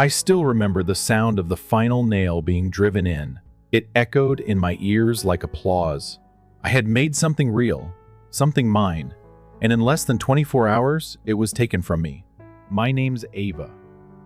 I still remember the sound of the final nail being driven in. It echoed in my ears like applause. I had made something real, something mine, and in less than 24 hours, it was taken from me. My name's Ava.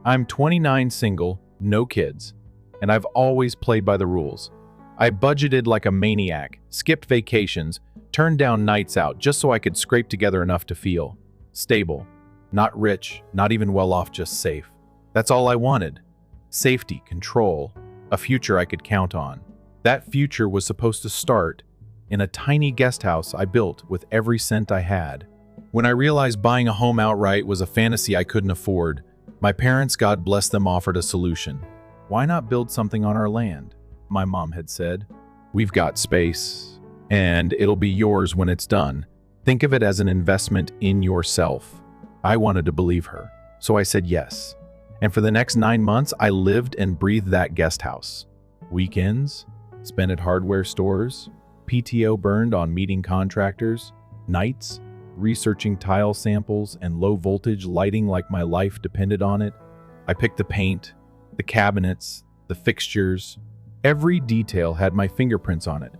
I'm 29, single, no kids, and I've always played by the rules. I budgeted like a maniac, skipped vacations, turned down nights out just so I could scrape together enough to feel stable. Not rich, not even well off, just safe. That's all I wanted. Safety, control, a future I could count on. That future was supposed to start in a tiny guest house I built with every cent I had. When I realized buying a home outright was a fantasy I couldn't afford, my parents, God bless them, offered a solution. Why not build something on our land? My mom had said. We've got space, and it'll be yours when it's done. Think of it as an investment in yourself. I wanted to believe her, so I said yes. And for the next 9 months, I lived and breathed that guest house. Weekends, spent at hardware stores, PTO burned on meeting contractors, nights, researching tile samples and low voltage lighting like my life depended on it. I picked the paint, the cabinets, the fixtures. Every detail had my fingerprints on it.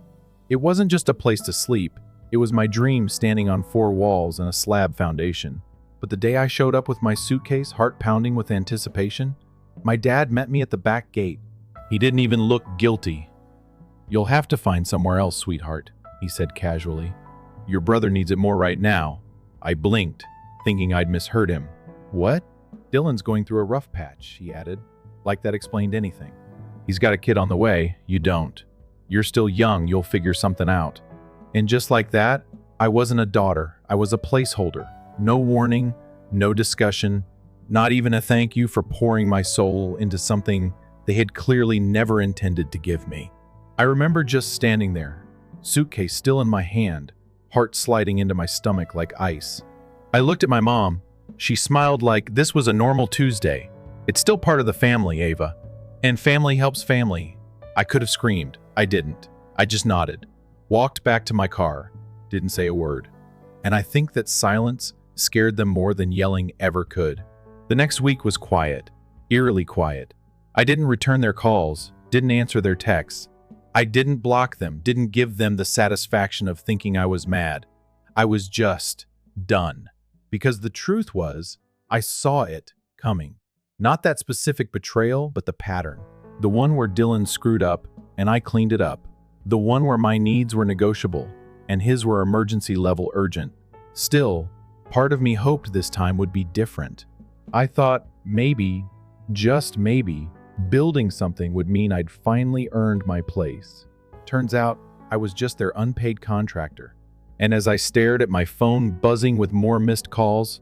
It wasn't just a place to sleep, it was my dream standing on 4 walls and a slab foundation. But the day I showed up with my suitcase, heart pounding with anticipation, my dad met me at the back gate. He didn't even look guilty. "You'll have to find somewhere else, sweetheart," he said casually. "Your brother needs it more right now." I blinked, thinking I'd misheard him. "What?" "Dylan's going through a rough patch," he added, like that explained anything. "He's got a kid on the way, you don't. You're still young, you'll figure something out." And just like that, I wasn't a daughter, I was a placeholder. No warning, no discussion, not even a thank you for pouring my soul into something they had clearly never intended to give me. I remember just standing there, suitcase still in my hand, heart sliding into my stomach like ice. I looked at my mom. She smiled like this was a normal Tuesday. "It's still part of the family, Ava. And family helps family." I could have screamed. I didn't. I just nodded, walked back to my car, didn't say a word. And I think that silence scared them more than yelling ever could. The next week was quiet, eerily quiet. I didn't return their calls, didn't answer their texts. I didn't block them, didn't give them the satisfaction of thinking I was mad. I was just done. Because the truth was, I saw it coming. Not that specific betrayal, but the pattern. The one where Dylan screwed up, and I cleaned it up. The one where my needs were negotiable, and his were emergency level urgent. Still, part of me hoped this time would be different. I thought maybe, just maybe, building something would mean I'd finally earned my place. Turns out, I was just their unpaid contractor. And as I stared at my phone buzzing with more missed calls,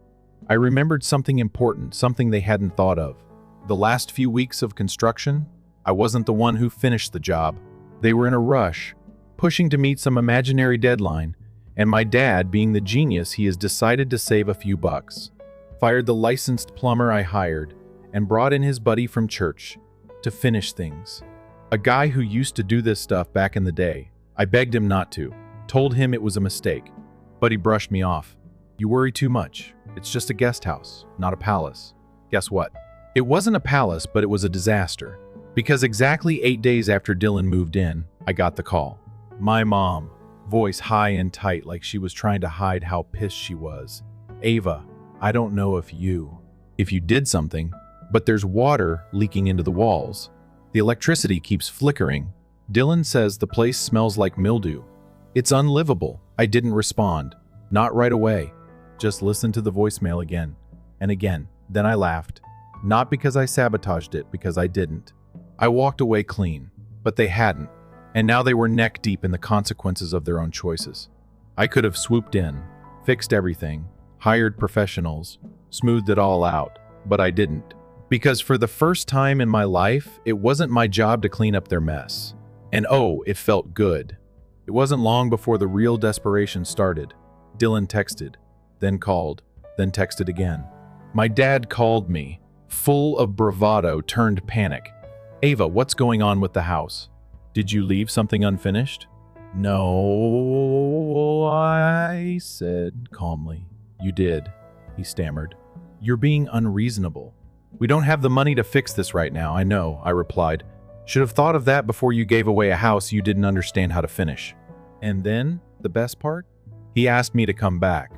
I remembered something important, something they hadn't thought of. The last few weeks of construction, I wasn't the one who finished the job. They were in a rush, pushing to meet some imaginary deadline, and my dad, being the genius he is, decided to save a few bucks. Fired the licensed plumber I hired, and brought in his buddy from church to finish things. A guy who used to do this stuff back in the day. I begged him not to, told him it was a mistake, but he brushed me off. "You worry too much. It's just a guest house, not a palace." Guess what? It wasn't a palace, but it was a disaster. Because exactly 8 days after Dylan moved in, I got the call. My mom, voice high and tight like she was trying to hide how pissed she was. "Ava, I don't know if you did something, but there's water leaking into the walls. The electricity keeps flickering. Dylan says the place smells like mildew. It's unlivable." I didn't respond. Not right away. Just listened to the voicemail again and again. Then I laughed. Not because I sabotaged it, because I didn't. I walked away clean, but they hadn't. And now they were neck deep in the consequences of their own choices. I could have swooped in, fixed everything, hired professionals, smoothed it all out, but I didn't. Because for the first time in my life, it wasn't my job to clean up their mess. And oh, it felt good. It wasn't long before the real desperation started. Dylan texted, then called, then texted again. My dad called me, full of bravado turned panic. "Ava, what's going on with the house? Did you leave something unfinished?" "No," I said calmly. "You did," he stammered. "You're being unreasonable. We don't have the money to fix this right now, I know, I replied. Should have thought of that before you gave away a house you didn't understand how to finish. And then, the best part? He asked me to come back.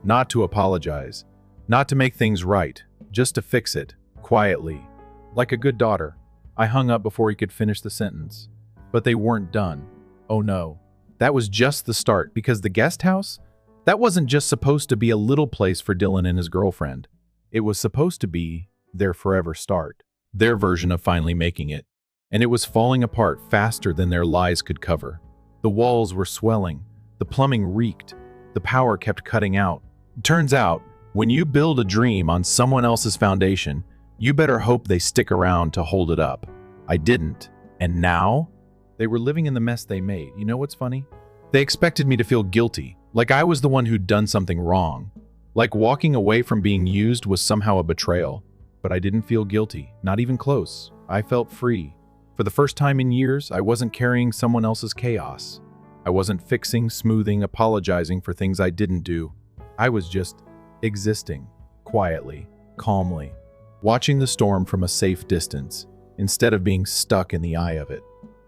Not to apologize. Not to make things right. Just to fix it. Quietly. Like a good daughter. I hung up before he could finish the sentence. But they weren't done. Oh no. That was just the start, because the guest house? That wasn't just supposed to be a little place for Dylan and his girlfriend. It was supposed to be their forever start. Their version of finally making it. And it was falling apart faster than their lies could cover. The walls were swelling. The plumbing reeked. The power kept cutting out. Turns out, when you build a dream on someone else's foundation, you better hope they stick around to hold it up. I didn't. And now? They were living in the mess they made. You know what's funny? They expected me to feel guilty, like I was the one who'd done something wrong. Like walking away from being used was somehow a betrayal. But I didn't feel guilty, not even close. I felt free. For the first time in years, I wasn't carrying someone else's chaos. I wasn't fixing, smoothing, apologizing for things I didn't do. I was just existing, quietly, calmly, watching the storm from a safe distance, instead of being stuck in the eye of it.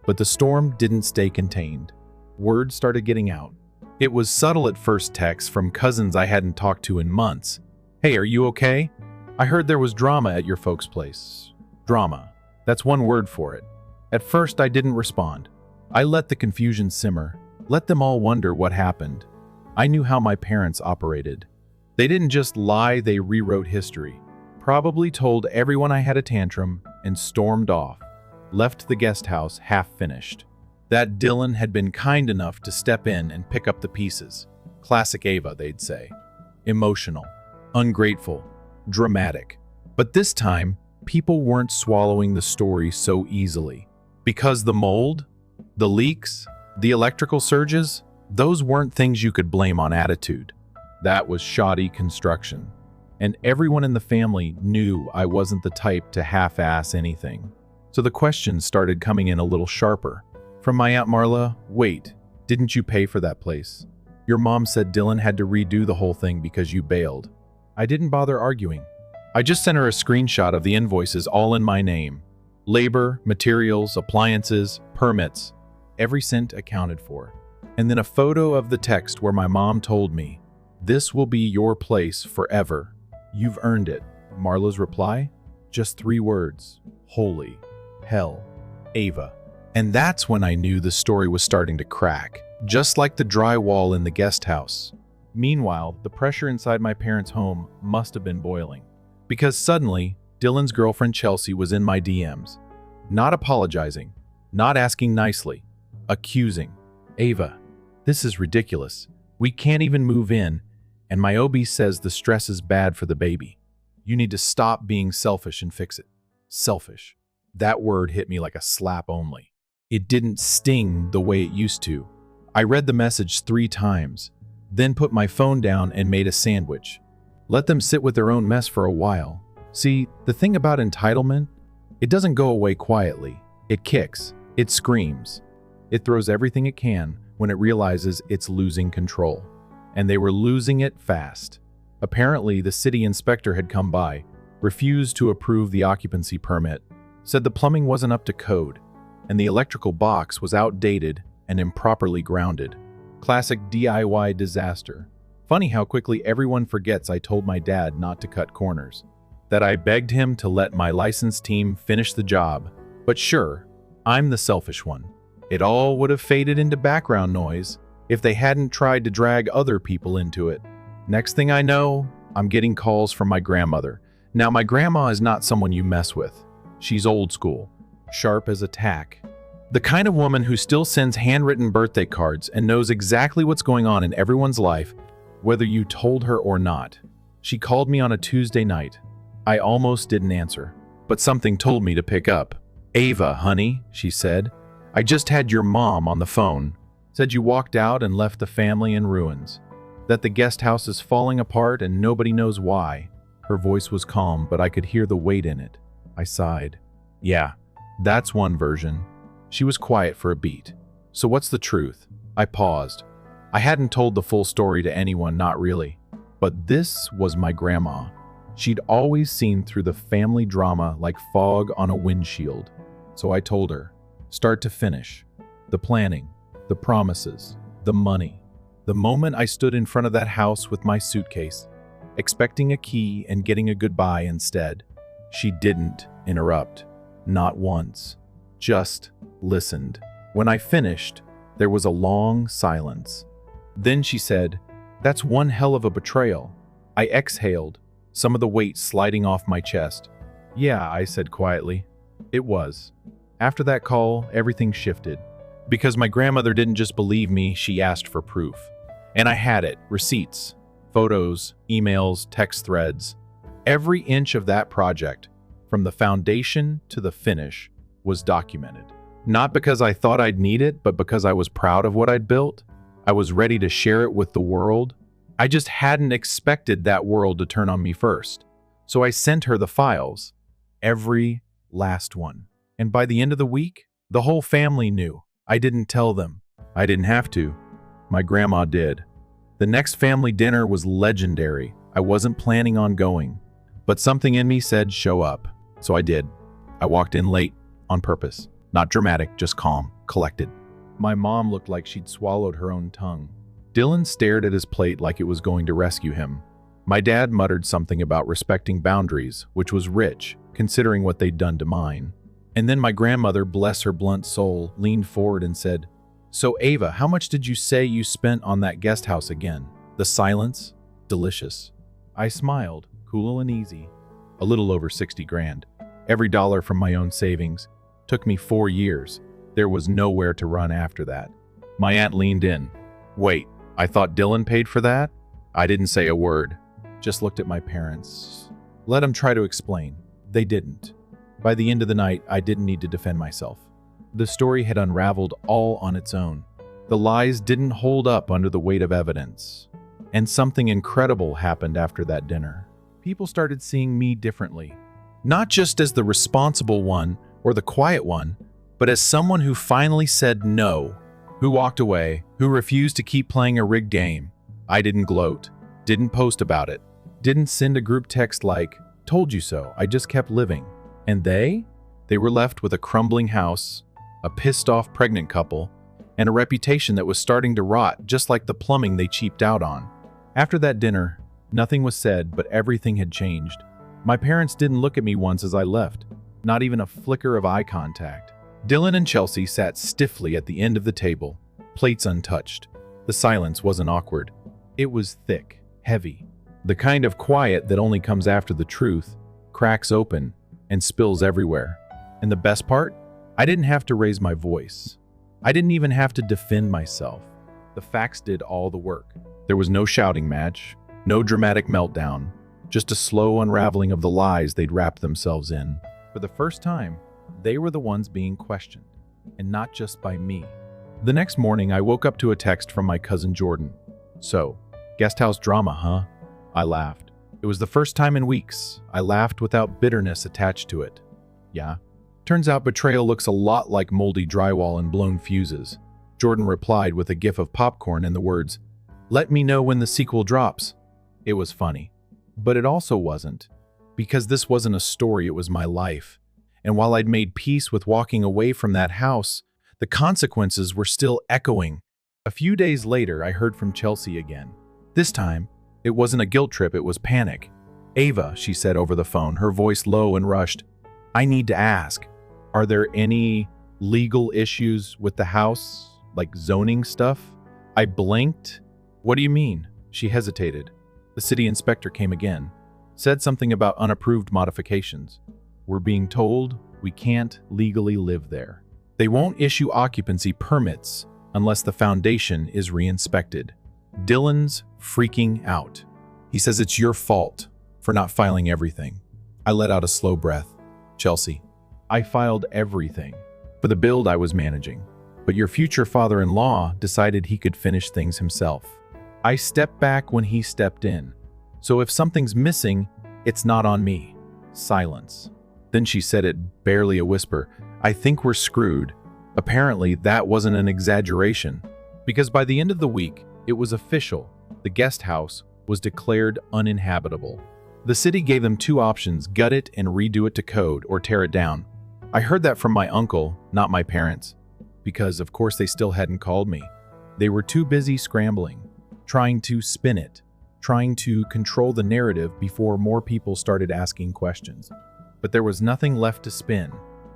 But the storm didn't stay contained. Word started getting out. It was subtle at first, texts from cousins I hadn't talked to in months. Hey, are you okay? I heard there was drama at your folks' place. Drama. That's one word for it. At first, I didn't respond. I let the confusion simmer, let them all wonder what happened. I knew how my parents operated. They didn't just lie, they rewrote history. Probably told everyone I had a tantrum and stormed off. Left the guest house half-finished. That Dylan had been kind enough to step in and pick up the pieces. Classic Ava, they'd say. Emotional, ungrateful, dramatic. But this time, people weren't swallowing the story so easily. Because the mold, the leaks, the electrical surges, those weren't things you could blame on attitude. That was shoddy construction. And everyone in the family knew I wasn't the type to half-ass anything. So the questions started coming in a little sharper. From my Aunt Marla, wait, didn't you pay for that place? Your mom said Dylan had to redo the whole thing because you bailed. I didn't bother arguing. I just sent her a screenshot of the invoices all in my name. Labor, materials, appliances, permits, every cent accounted for. And then a photo of the text where my mom told me, "This will be your place forever. You've earned it." Marla's reply? Just 3 words. Holy hell, Ava. And that's when I knew the story was starting to crack, just like the drywall in the guest house. Meanwhile, the pressure inside my parents' home must have been boiling. Because suddenly, Dylan's girlfriend Chelsea was in my DMs. Not apologizing, not asking nicely, accusing. Ava, this is ridiculous. We can't even move in, and my OB says the stress is bad for the baby. You need to stop being selfish and fix it. Selfish. That word hit me like a slap only. It didn't sting the way it used to. I read the message 3 times, then put my phone down and made a sandwich. Let them sit with their own mess for a while. See, the thing about entitlement, it doesn't go away quietly. It kicks. It screams. It throws everything it can when it realizes it's losing control. And they were losing it fast. Apparently, the city inspector had come by, refused to approve the occupancy permit, said the plumbing wasn't up to code, and the electrical box was outdated and improperly grounded. Classic DIY disaster. Funny how quickly everyone forgets I told my dad not to cut corners, that I begged him to let my licensed team finish the job. But sure, I'm the selfish one. It all would have faded into background noise if they hadn't tried to drag other people into it. Next thing I know, I'm getting calls from my grandmother. Now, my grandma is not someone you mess with. She's old school, sharp as a tack. The kind of woman who still sends handwritten birthday cards and knows exactly what's going on in everyone's life, whether you told her or not. She called me on a Tuesday night. I almost didn't answer, but something told me to pick up. "Ava, honey," she said, "I just had your mom on the phone. Said you walked out and left the family in ruins. That the guest house is falling apart and nobody knows why." Her voice was calm, but I could hear the weight in it. I sighed. Yeah, that's one version. She was quiet for a beat. So what's the truth? I paused. I hadn't told the full story to anyone, not really. But this was my grandma. She'd always seen through the family drama like fog on a windshield. So I told her, start to finish, the planning, the promises, the money. The moment I stood in front of that house with my suitcase, expecting a key and getting a goodbye instead, she didn't interrupt. Not once. Just listened. When I finished, there was a long silence. Then she said, "That's one hell of a betrayal." I exhaled, some of the weight sliding off my chest. "Yeah," I said quietly. "It was." After that call, everything shifted. Because my grandmother didn't just believe me, she asked for proof. And I had it, receipts, photos, emails, text threads. Every inch of that project, from the foundation to the finish, was documented. Not because I thought I'd need it, but because I was proud of what I'd built. I was ready to share it with the world. I just hadn't expected that world to turn on me first. So I sent her the files, every last one. And by the end of the week, the whole family knew. I didn't tell them. I didn't have to. My grandma did. The next family dinner was legendary. I wasn't planning on going, but something in me said show up. So I did. I walked in late, on purpose. Not dramatic, just calm, collected. My mom looked like she'd swallowed her own tongue. Dylan stared at his plate like it was going to rescue him. My dad muttered something about respecting boundaries, which was rich, considering what they'd done to mine. And then my grandmother, bless her blunt soul, leaned forward and said, "So Ava, how much did you say you spent on that guest house again?" The silence, delicious. I smiled, cool and easy. A little over 60 grand. Every dollar from my own savings. Took me 4 years. There was nowhere to run after that. My aunt leaned in. "Wait, I thought Dylan paid for that?" I didn't say a word. Just looked at my parents. Let them try to explain. They didn't. By the end of the night, I didn't need to defend myself. The story had unraveled all on its own. The lies didn't hold up under the weight of evidence. And something incredible happened after that dinner. People started seeing me differently. Not just as the responsible one or the quiet one, but as someone who finally said no, who walked away, who refused to keep playing a rigged game. I didn't gloat, didn't post about it, didn't send a group text like, "Told you so." I just kept living. And they were left with a crumbling house, a pissed-off pregnant couple, and a reputation that was starting to rot, just like the plumbing they cheaped out on. After that dinner, nothing was said, but everything had changed. My parents didn't look at me once as I left, not even a flicker of eye contact. Dylan and Chelsea sat stiffly at the end of the table, plates untouched. The silence wasn't awkward. It was thick, heavy. The kind of quiet that only comes after the truth, cracks open, and spills everywhere. And the best part? I didn't have to raise my voice. I didn't even have to defend myself. The facts did all the work. There was no shouting match, no dramatic meltdown, just a slow unraveling of the lies they'd wrapped themselves in. For the first time, they were the ones being questioned, and not just by me. The next morning, I woke up to a text from my cousin Jordan. "So, guest house drama, huh?" I laughed. It was the first time in weeks. I laughed without bitterness attached to it. "Yeah. Turns out betrayal looks a lot like moldy drywall and blown fuses." Jordan replied with a gif of popcorn and the words, "Let me know when the sequel drops." It was funny. But it also wasn't. Because this wasn't a story, it was my life. And while I'd made peace with walking away from that house, the consequences were still echoing. A few days later, I heard from Chelsea again. This time, it wasn't a guilt trip, it was panic. "Ava," she said over the phone, her voice low and rushed, "I need to ask, are there any legal issues with the house, like zoning stuff?" I blinked. "What do you mean?" She hesitated. The city inspector came again, said something about unapproved modifications. "We're being told we can't legally live there. They won't issue occupancy permits unless the foundation is re-inspected." Dylan's freaking out. He says it's your fault for not filing everything. I let out a slow breath. "Chelsea, I filed everything for the build I was managing, but your future father-in-law decided he could finish things himself. I stepped back when he stepped in. So if something's missing, it's not on me." Silence. Then she said it, barely a whisper, "I think we're screwed." Apparently, that wasn't an exaggeration, because by the end of the week, it was official. The guest house was declared uninhabitable. The city gave them two options: gut it and redo it to code, or tear it down. I heard that from my uncle, not my parents, because of course they still hadn't called me. They were too busy scrambling, trying to spin it, trying to control the narrative before more people started asking questions. But there was nothing left to spin.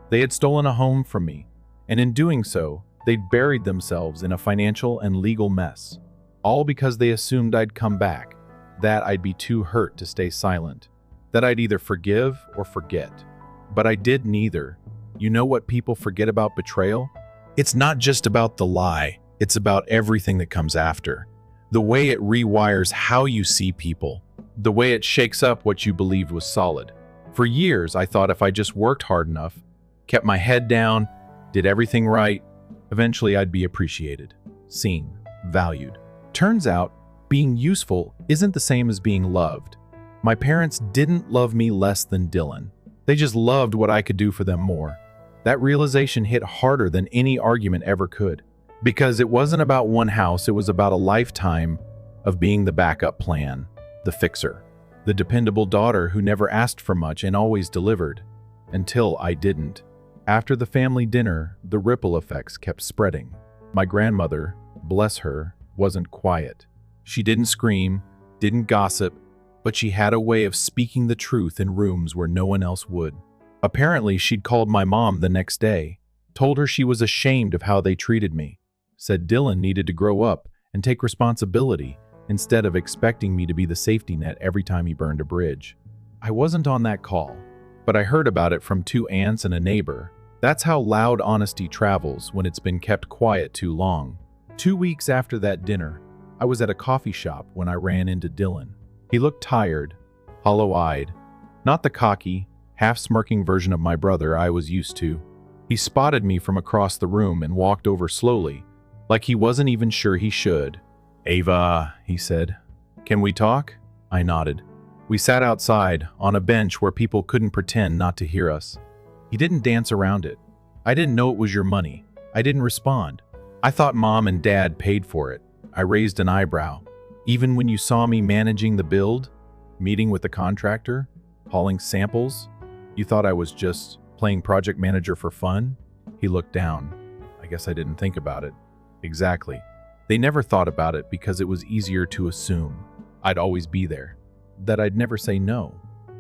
They had stolen a home from me, and in doing so, they'd buried themselves in a financial and legal mess. All because they assumed I'd come back, that I'd be too hurt to stay silent, that I'd either forgive or forget. But I did neither. You know what people forget about betrayal? It's not just about the lie, it's about everything that comes after. The way it rewires how you see people, the way it shakes up what you believed was solid. For years, I thought if I just worked hard enough, kept my head down, did everything right, eventually I'd be appreciated, seen, valued. Turns out, being useful isn't the same as being loved. My parents didn't love me less than Dylan. They just loved what I could do for them more. That realization hit harder than any argument ever could. Because it wasn't about one house, it was about a lifetime of being the backup plan, the fixer, the dependable daughter who never asked for much and always delivered. Until I didn't. After the family dinner, the ripple effects kept spreading. My grandmother, bless her, wasn't quiet. She didn't scream, didn't gossip, but she had a way of speaking the truth in rooms where no one else would. Apparently, she'd called my mom the next day, told her she was ashamed of how they treated me, said Dylan needed to grow up and take responsibility instead of expecting me to be the safety net every time he burned a bridge. I wasn't on that call, but I heard about it from two aunts and a neighbor. That's how loud honesty travels when it's been kept quiet too long. 2 weeks after that dinner, I was at a coffee shop when I ran into Dylan. He looked tired, hollow-eyed, not the cocky, half-smirking version of my brother I was used to. He spotted me from across the room and walked over slowly, like he wasn't even sure he should. "Ava," he said, "can we talk?" I nodded. We sat outside, on a bench where people couldn't pretend not to hear us. He didn't dance around it. "I didn't know it was your money." I didn't respond. "I thought Mom and Dad paid for it." I raised an eyebrow. "Even when you saw me managing the build, meeting with the contractor, hauling samples, you thought I was just playing project manager for fun?" He looked down. I guess I didn't think about it. Exactly. They never thought about it because it was easier to assume I'd always be there, that I'd never say no,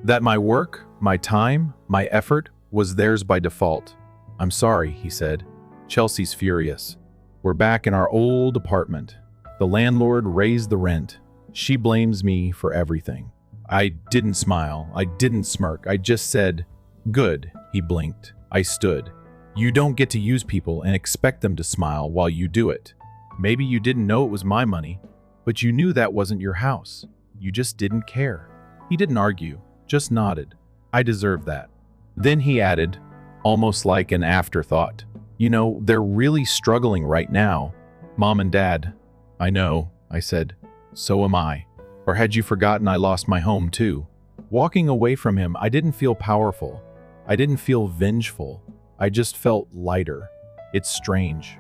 that my work, my time, my effort was theirs by default. "I'm sorry," he said. "Chelsea's furious. We're back in our old apartment. The landlord raised the rent. She blames me for everything." I didn't smile. I didn't smirk. I just said, "Good," he blinked. I stood. "You don't get to use people and expect them to smile while you do it. Maybe you didn't know it was my money, but you knew that wasn't your house. You just didn't care." He didn't argue, just nodded. I deserved that. Then he added, almost like an afterthought, "You know, they're really struggling right now. Mom and Dad." "I know," I said. "So am I. Or had you forgotten I lost my home too?" Walking away from him, I didn't feel powerful. I didn't feel vengeful. I just felt lighter. It's strange.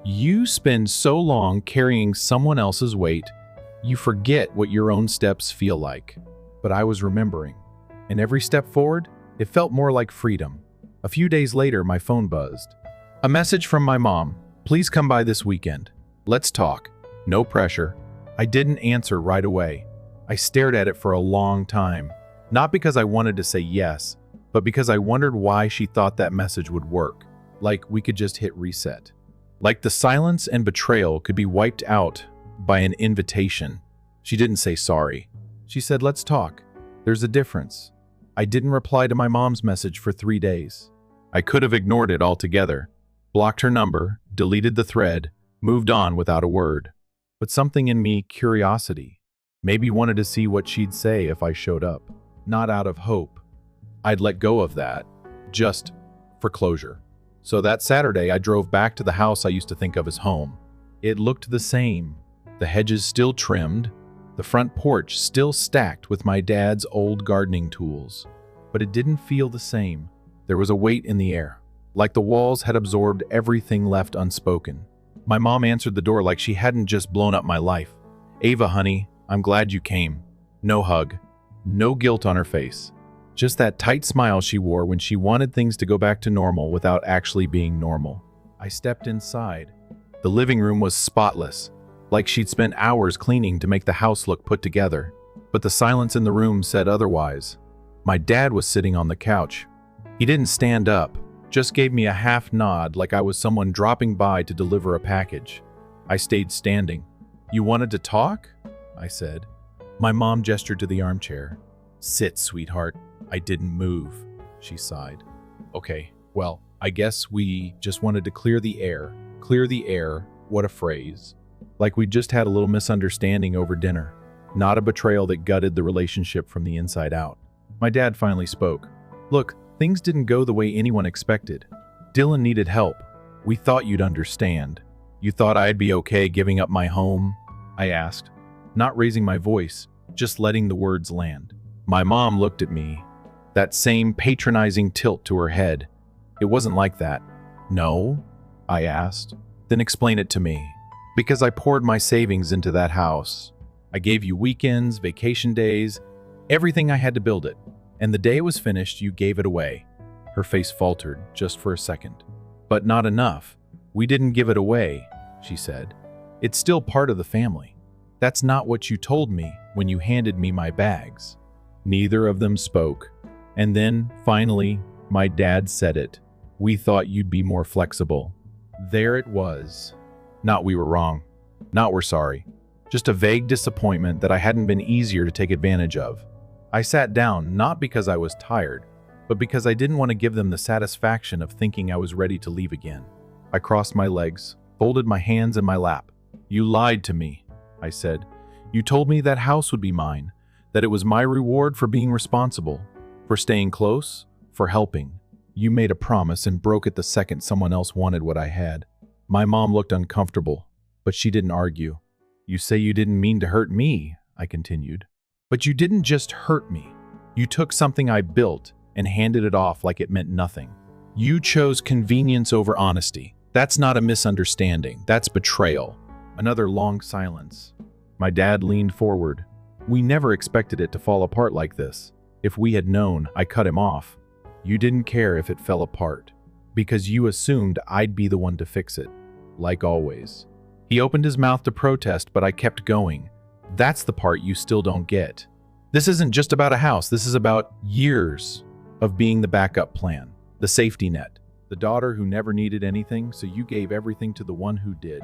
You spend so long carrying someone else's weight, you forget what your own steps feel like. But I was remembering. And every step forward, it felt more like freedom. A few days later, my phone buzzed. A message from my mom. "Please come by this weekend. Let's talk." No pressure. I didn't answer right away. I stared at it for a long time. Not because I wanted to say yes, but because I wondered why she thought that message would work. Like we could just hit reset. Like the silence and betrayal could be wiped out by an invitation. She didn't say sorry. She said, "Let's talk." There's a difference. I didn't reply to my mom's message for 3 days. I could have ignored it altogether, blocked her number, deleted the thread, moved on without a word. But something in me, curiosity, maybe wanted to see what she'd say if I showed up. Not out of hope. I'd let go of that, just for closure. So that Saturday, I drove back to the house I used to think of as home. It looked the same. The hedges still trimmed, the front porch still stacked with my dad's old gardening tools. But it didn't feel the same. There was a weight in the air, like the walls had absorbed everything left unspoken. My mom answered the door like she hadn't just blown up my life. "Ava, honey, I'm glad you came." No hug. No guilt on her face. Just that tight smile she wore when she wanted things to go back to normal without actually being normal. I stepped inside. The living room was spotless, like she'd spent hours cleaning to make the house look put together. But the silence in the room said otherwise. My dad was sitting on the couch. He didn't stand up, just gave me a half nod like I was someone dropping by to deliver a package. I stayed standing. "You wanted to talk?" I said. My mom gestured to the armchair. "Sit, sweetheart." I didn't move. She sighed. "Okay, well, I guess we just wanted to clear the air." Clear the air, what a phrase. Like we just had a little misunderstanding over dinner. Not a betrayal that gutted the relationship from the inside out. My dad finally spoke. "Look, things didn't go the way anyone expected. Dylan needed help. We thought you'd understand." "You thought I'd be okay giving up my home?" I asked, not raising my voice, just letting the words land. My mom looked at me, that same patronizing tilt to her head. "It wasn't like that." "No?" I asked. "Then explain it to me." "Because I poured my savings into that house. I gave you weekends, vacation days, everything I had to build it. And the day it was finished, you gave it away." Her face faltered just for a second. "But not enough. We didn't give it away," she said. "It's still part of the family. That's not what you told me when you handed me my bags." Neither of them spoke. And then, finally, my dad said it. "We thought you'd be more flexible." There it was. Not we were wrong. Not we're sorry. Just a vague disappointment that I hadn't been easier to take advantage of. I sat down, not because I was tired, but because I didn't want to give them the satisfaction of thinking I was ready to leave again. I crossed my legs, folded my hands in my lap. "You lied to me," I said. "You told me that house would be mine, that it was my reward for being responsible, for staying close, for helping. You made a promise and broke it the second someone else wanted what I had." My mom looked uncomfortable, but she didn't argue. "You say you didn't mean to hurt me," I continued. "But you didn't just hurt me. You took something I built and handed it off like it meant nothing. You chose convenience over honesty. That's not a misunderstanding. That's betrayal." Another long silence. My dad leaned forward. "We never expected it to fall apart like this. If we had known," I cut him off. "You didn't care if it fell apart, because you assumed I'd be the one to fix it, like always." He opened his mouth to protest, but I kept going. "That's the part you still don't get. This isn't just about a house. This is about years of being the backup plan, the safety net, the daughter who never needed anything, so you gave everything to the one who did."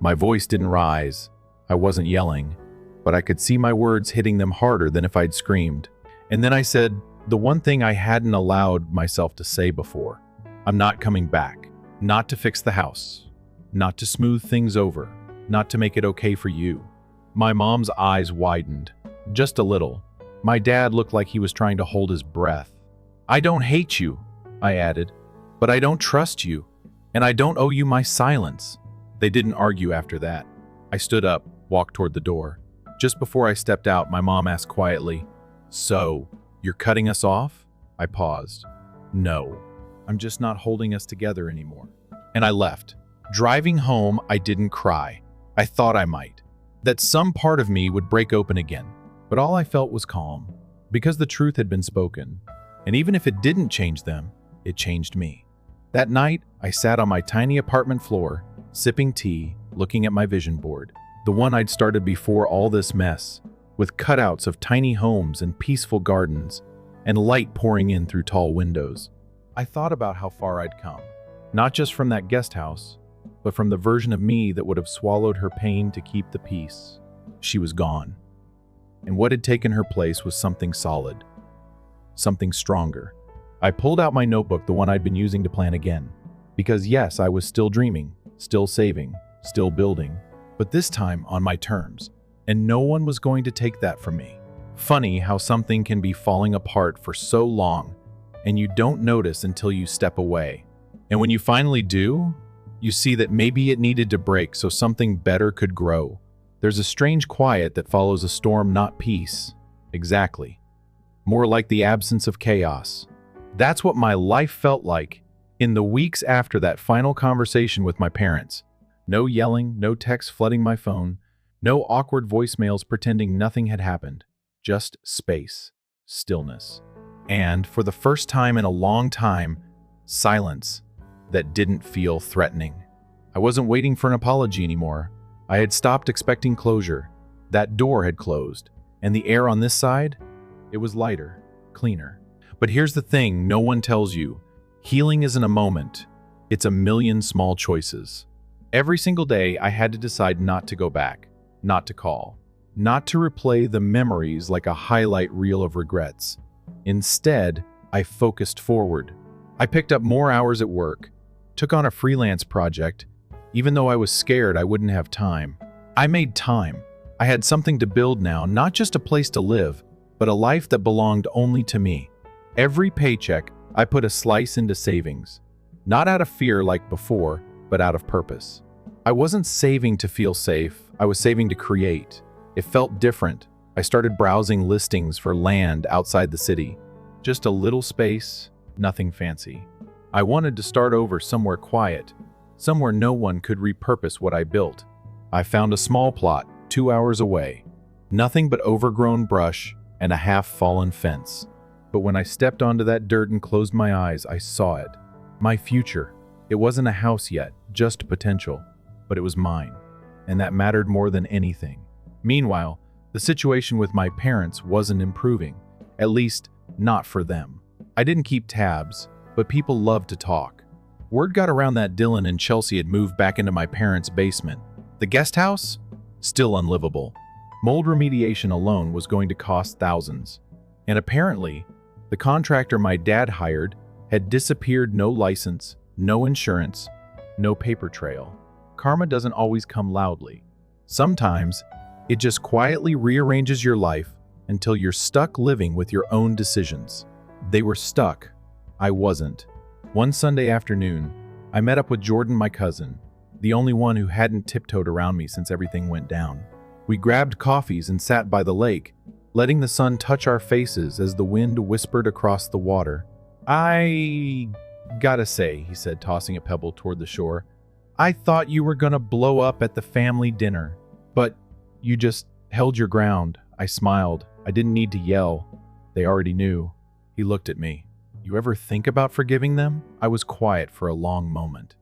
My voice didn't rise. I wasn't yelling, but I could see my words hitting them harder than if I'd screamed. And then I said the one thing I hadn't allowed myself to say before. "I'm not coming back. Not to fix the house. Not to smooth things over. Not to make it okay for you." My mom's eyes widened. Just a little. My dad looked like he was trying to hold his breath. "I don't hate you," I added, "but I don't trust you, and I don't owe you my silence." They didn't argue after that. I stood up, walked toward the door. Just before I stepped out, my mom asked quietly, "So, you're cutting us off?" I paused. "No, I'm just not holding us together anymore." And I left. Driving home, I didn't cry. I thought I might. That some part of me would break open again. But all I felt was calm, because the truth had been spoken. And even if it didn't change them, it changed me. That night, I sat on my tiny apartment floor, sipping tea, looking at my vision board, the one I'd started before all this mess, with cutouts of tiny homes and peaceful gardens, and light pouring in through tall windows. I thought about how far I'd come, not just from that guest house, but from the version of me that would have swallowed her pain to keep the peace. She was gone. And what had taken her place was something solid, something stronger. I pulled out my notebook, the one I'd been using to plan again. Because yes, I was still dreaming, still saving, still building, but this time on my terms. And no one was going to take that from me. Funny how something can be falling apart for so long, and you don't notice until you step away. And when you finally do, you see that maybe it needed to break so something better could grow. There's a strange quiet that follows a storm, not peace. Exactly. More like the absence of chaos. That's what my life felt like in the weeks after that final conversation with my parents. No yelling, no texts flooding my phone, no awkward voicemails pretending nothing had happened. Just space. stillness. And for the first time in a long time, silence that didn't feel threatening. I wasn't waiting for an apology anymore. I had stopped expecting closure. That door had closed, and the air on this side, it was lighter, cleaner. But here's the thing no one tells you. Healing isn't a moment. It's a million small choices. Every single day, I had to decide not to go back, not to call, not to replay the memories like a highlight reel of regrets. Instead, I focused forward. I picked up more hours at work, took on a freelance project, even though I was scared I wouldn't have time. I made time. I had something to build now, not just a place to live, but a life that belonged only to me. Every paycheck, I put a slice into savings. Not out of fear like before, but out of purpose. I wasn't saving to feel safe, I was saving to create. It felt different. I started browsing listings for land outside the city. Just a little space, nothing fancy. I wanted to start over somewhere quiet, somewhere no one could repurpose what I built. I found a small plot 2 hours away. Nothing but overgrown brush and a half-fallen fence. But when I stepped onto that dirt and closed my eyes, I saw it. My future. It wasn't a house yet, just potential. But it was mine. And that mattered more than anything. Meanwhile, the situation with my parents wasn't improving. At least, not for them. I didn't keep tabs, but people loved to talk. Word got around that Dylan and Chelsea had moved back into my parents' basement. The guest house? Still unlivable. Mold remediation alone was going to cost thousands. And apparently, the contractor my dad hired had disappeared, no license, no insurance, no paper trail. Karma doesn't always come loudly. Sometimes, it just quietly rearranges your life until you're stuck living with your own decisions. They were stuck. I wasn't. One Sunday afternoon, I met up with Jordan, my cousin, the only one who hadn't tiptoed around me since everything went down. We grabbed coffees and sat by the lake, letting the sun touch our faces as the wind whispered across the water. I gotta say, he said, tossing a pebble toward the shore, I thought you were gonna blow up at the family dinner, but you just held your ground. I smiled. I didn't need to yell. They already knew. He looked at me. You ever think about forgiving them? I was quiet for a long moment.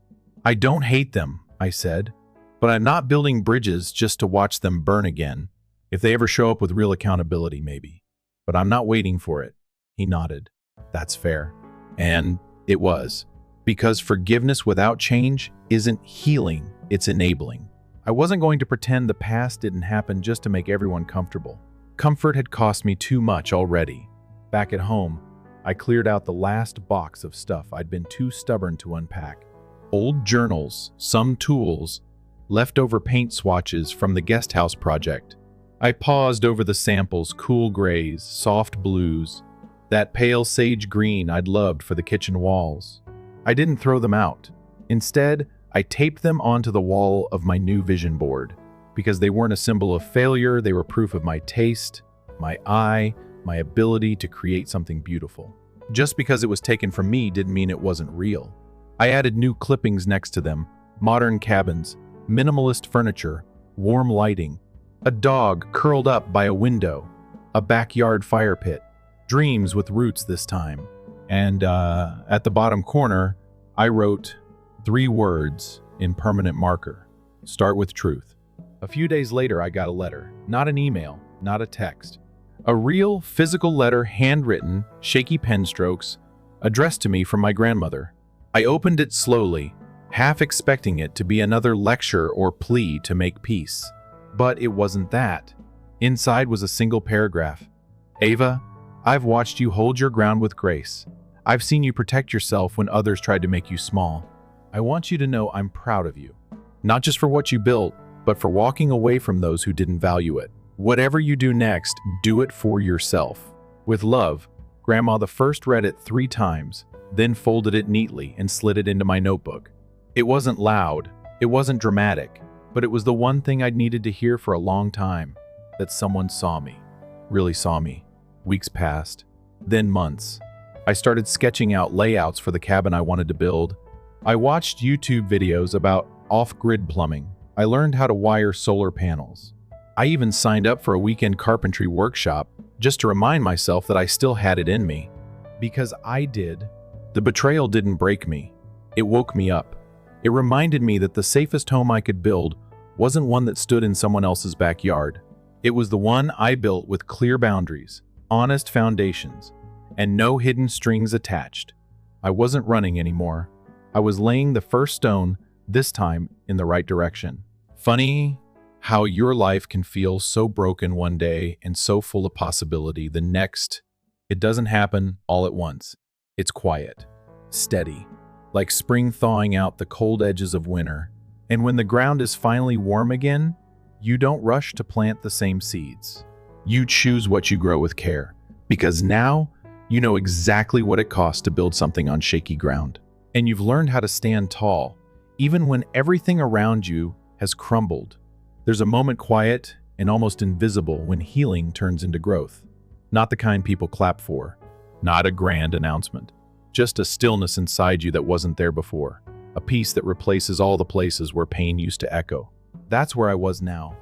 I don't hate them, I said, but I'm not building bridges just to watch them burn again. If they ever show up with real accountability, maybe. But I'm not waiting for it. He nodded. That's fair. And it was. Because forgiveness without change isn't healing, it's enabling. I wasn't going to pretend the past didn't happen just to make everyone comfortable. Comfort had cost me too much already. Back at home, I cleared out the last box of stuff I'd been too stubborn to unpack. Old journals, some tools, leftover paint swatches from the guest house project. I paused over the samples, cool grays, soft blues, that pale sage green I'd loved for the kitchen walls. I didn't throw them out. Instead, I taped them onto the wall of my new vision board. Because they weren't a symbol of failure, they were proof of my taste, my eye, my ability to create something beautiful. Just because it was taken from me didn't mean it wasn't real. I added new clippings next to them, modern cabins, minimalist furniture, warm lighting, a dog curled up by a window, a backyard fire pit, dreams with roots this time. And at the bottom corner, I wrote 3 words in permanent marker. Start with truth. A few days later, I got a letter. Not an email, not a text. A real physical letter, handwritten, shaky pen strokes, addressed to me from my grandmother. I opened it slowly, half expecting it to be another lecture or plea to make peace. But it wasn't that. Inside was a single paragraph. Ava, I've watched you hold your ground with grace. I've seen you protect yourself when others tried to make you small. I want you to know I'm proud of you. Not just for what you built, but for walking away from those who didn't value it. Whatever you do next, do it for yourself. With love, Grandma the first read it 3 times, then folded it neatly and slid it into my notebook. It wasn't loud, it wasn't dramatic, but it was the one thing I'd needed to hear for a long time, that someone saw me, really saw me. Weeks passed, then months. I started sketching out layouts for the cabin I wanted to build. I watched YouTube videos about off-grid plumbing. I learned how to wire solar panels. I even signed up for a weekend carpentry workshop, just to remind myself that I still had it in me. Because I did. The betrayal didn't break me. It woke me up. It reminded me that the safest home I could build wasn't one that stood in someone else's backyard. It was the one I built with clear boundaries, honest foundations, and no hidden strings attached. I wasn't running anymore. I was laying the first stone, this time in the right direction. Funny how your life can feel so broken one day and so full of possibility the next. It doesn't happen all at once. It's quiet, steady, like spring thawing out the cold edges of winter. And when the ground is finally warm again, you don't rush to plant the same seeds. You choose what you grow with care, because now you know exactly what it costs to build something on shaky ground. And you've learned how to stand tall, even when everything around you has crumbled. There's a moment quiet and almost invisible when healing turns into growth. Not the kind people clap for, not a grand announcement, just a stillness inside you that wasn't there before, a peace that replaces all the places where pain used to echo. That's where I was now.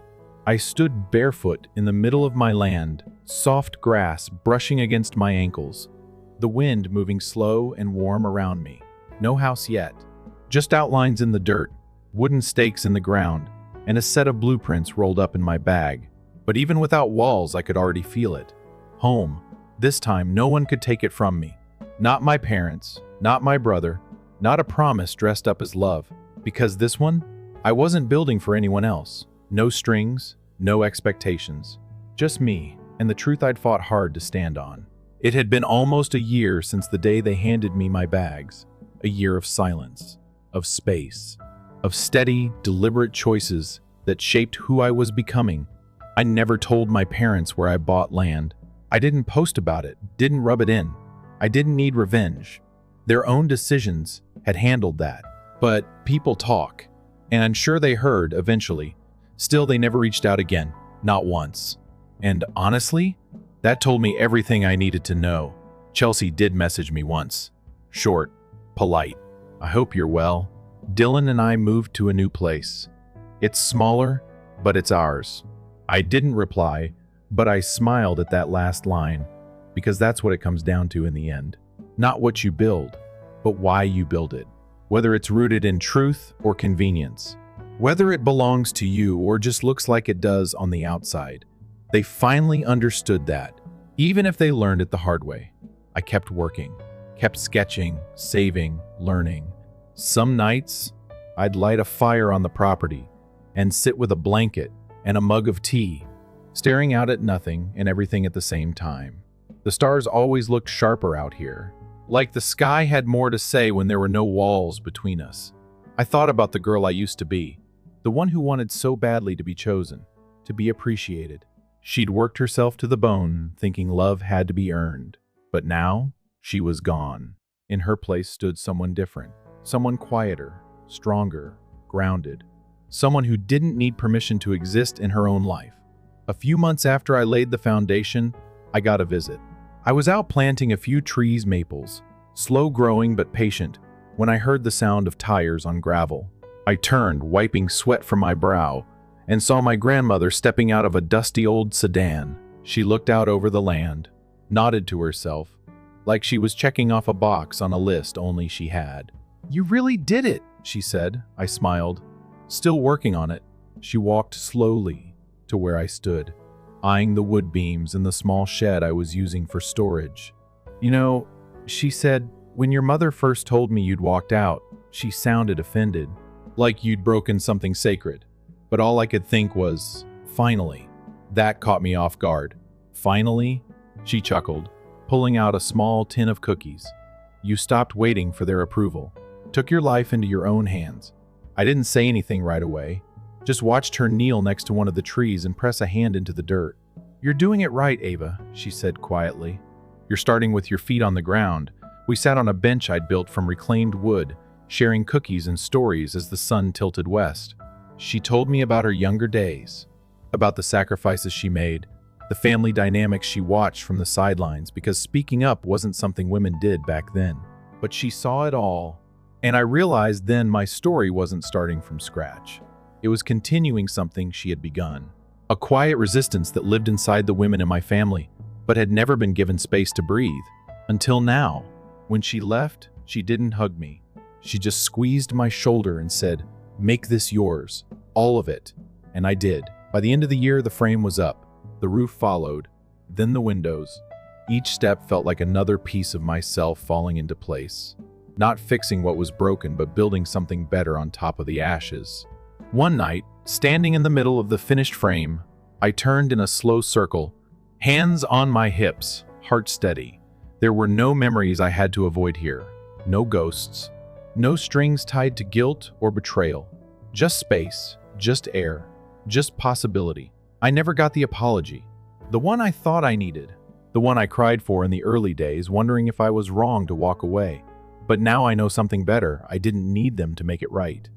I stood barefoot in the middle of my land, soft grass brushing against my ankles, the wind moving slow and warm around me. No house yet, just outlines in the dirt, wooden stakes in the ground, and a set of blueprints rolled up in my bag. But even without walls, I could already feel it. Home. This time, no one could take it from me. Not my parents, not my brother, not a promise dressed up as love. Because this one, I wasn't building for anyone else. No strings, no expectations. Just me, and the truth I'd fought hard to stand on. It had been almost a year since the day they handed me my bags. A year of silence, of space, of steady, deliberate choices that shaped who I was becoming. I never told my parents where I bought land. I didn't post about it, didn't rub it in. I didn't need revenge. Their own decisions had handled that. But people talk, and I'm sure they heard eventually. Still, they never reached out again, not once. And honestly, that told me everything I needed to know. Chelsea did message me once. Short, polite. I hope you're well. Dylan and I moved to a new place. It's smaller, but it's ours. I didn't reply, but I smiled at that last line, because that's what it comes down to in the end. Not what you build, but why you build it. Whether it's rooted in truth or convenience. Whether it belongs to you or just looks like it does on the outside. They finally understood that, even if they learned it the hard way. I kept working. Kept sketching, saving, learning. Some nights, I'd light a fire on the property and sit with a blanket and a mug of tea, staring out at nothing and everything at the same time. The stars always looked sharper out here, like the sky had more to say when there were no walls between us. I thought about the girl I used to be, the one who wanted so badly to be chosen, to be appreciated. She'd worked herself to the bone, thinking love had to be earned. But now, she was gone. In her place stood someone different, someone quieter, stronger, grounded, someone who didn't need permission to exist in her own life. A few months after I laid the foundation, I got a visit. I was out planting a few trees, maples, slow growing but patient, when I heard the sound of tires on gravel. I turned, wiping sweat from my brow, and saw my grandmother stepping out of a dusty old sedan. She looked out over the land, nodded to herself, like she was checking off a box on a list only she had. "You really did it," she said. I smiled. Still working on it. She walked slowly to where I stood, eyeing the wood beams in the small shed I was using for storage. "You know," she said, "when your mother first told me you'd walked out, she sounded offended, like you'd broken something sacred. But all I could think was, finally." That caught me off guard. "Finally?" She chuckled, pulling out a small tin of cookies. "You stopped waiting for their approval. Took your life into your own hands." I didn't say anything right away. Just watched her kneel next to one of the trees and press a hand into the dirt. "You're doing it right, Ava," she said quietly. "You're starting with your feet on the ground." We sat on a bench I'd built from reclaimed wood, sharing cookies and stories as the sun tilted west. She told me about her younger days, about the sacrifices she made, the family dynamics she watched from the sidelines, because speaking up wasn't something women did back then. But she saw it all, and I realized then my story wasn't starting from scratch. It was continuing something she had begun. A quiet resistance that lived inside the women in my family, but had never been given space to breathe. Until now. When she left, she didn't hug me. She just squeezed my shoulder and said, "Make this yours. All of it." And I did. By the end of the year, the frame was up. The roof followed. Then the windows. Each step felt like another piece of myself falling into place. Not fixing what was broken, but building something better on top of the ashes. One night, standing in the middle of the finished frame, I turned in a slow circle, hands on my hips, heart steady. There were no memories I had to avoid here. No ghosts. No strings tied to guilt or betrayal. Just space, just air, just possibility. I never got the apology. The one I thought I needed. The one I cried for in the early days, wondering if I was wrong to walk away. But now I know something better. I didn't need them to make it right.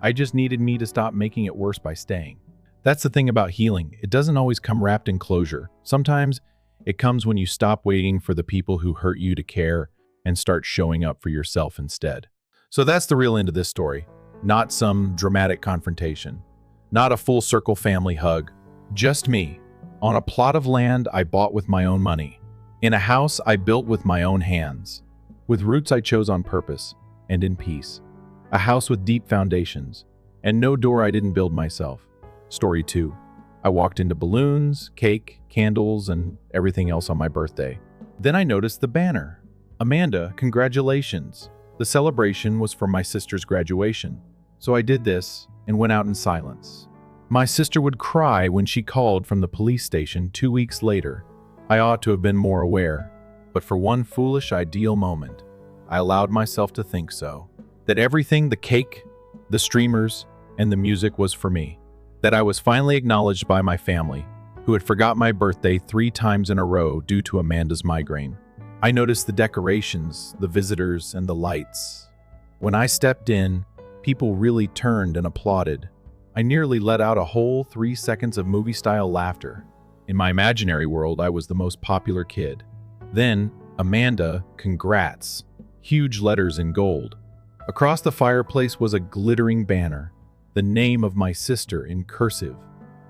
I just needed me to stop making it worse by staying. That's the thing about healing. It doesn't always come wrapped in closure. Sometimes it comes when you stop waiting for the people who hurt you to care and start showing up for yourself instead. So that's the real end of this story. Not some dramatic confrontation. Not a full circle family hug. Just me. On a plot of land I bought with my own money. In a house I built with my own hands. With roots I chose on purpose and in peace. A house with deep foundations. And no door I didn't build myself. Story 2. I walked into balloons, cake, candles, and everything else on my birthday. Then I noticed the banner. "Amanda, congratulations." The celebration was for my sister's graduation. So I did this and went out in silence. My sister would cry when she called from the police station 2 weeks later. I ought to have been more aware, but for one foolish ideal moment, I allowed myself to think so. That everything, the cake, the streamers, and the music was for me. That I was finally acknowledged by my family, who had forgot my birthday 3 times in a row due to Amanda's migraine. I noticed the decorations, the visitors, and the lights. When I stepped in, people really turned and applauded. I nearly let out a whole 3 seconds of movie-style laughter. In my imaginary world, I was the most popular kid. Then, "Amanda, congrats." Huge letters in gold. Across the fireplace was a glittering banner, the name of my sister in cursive.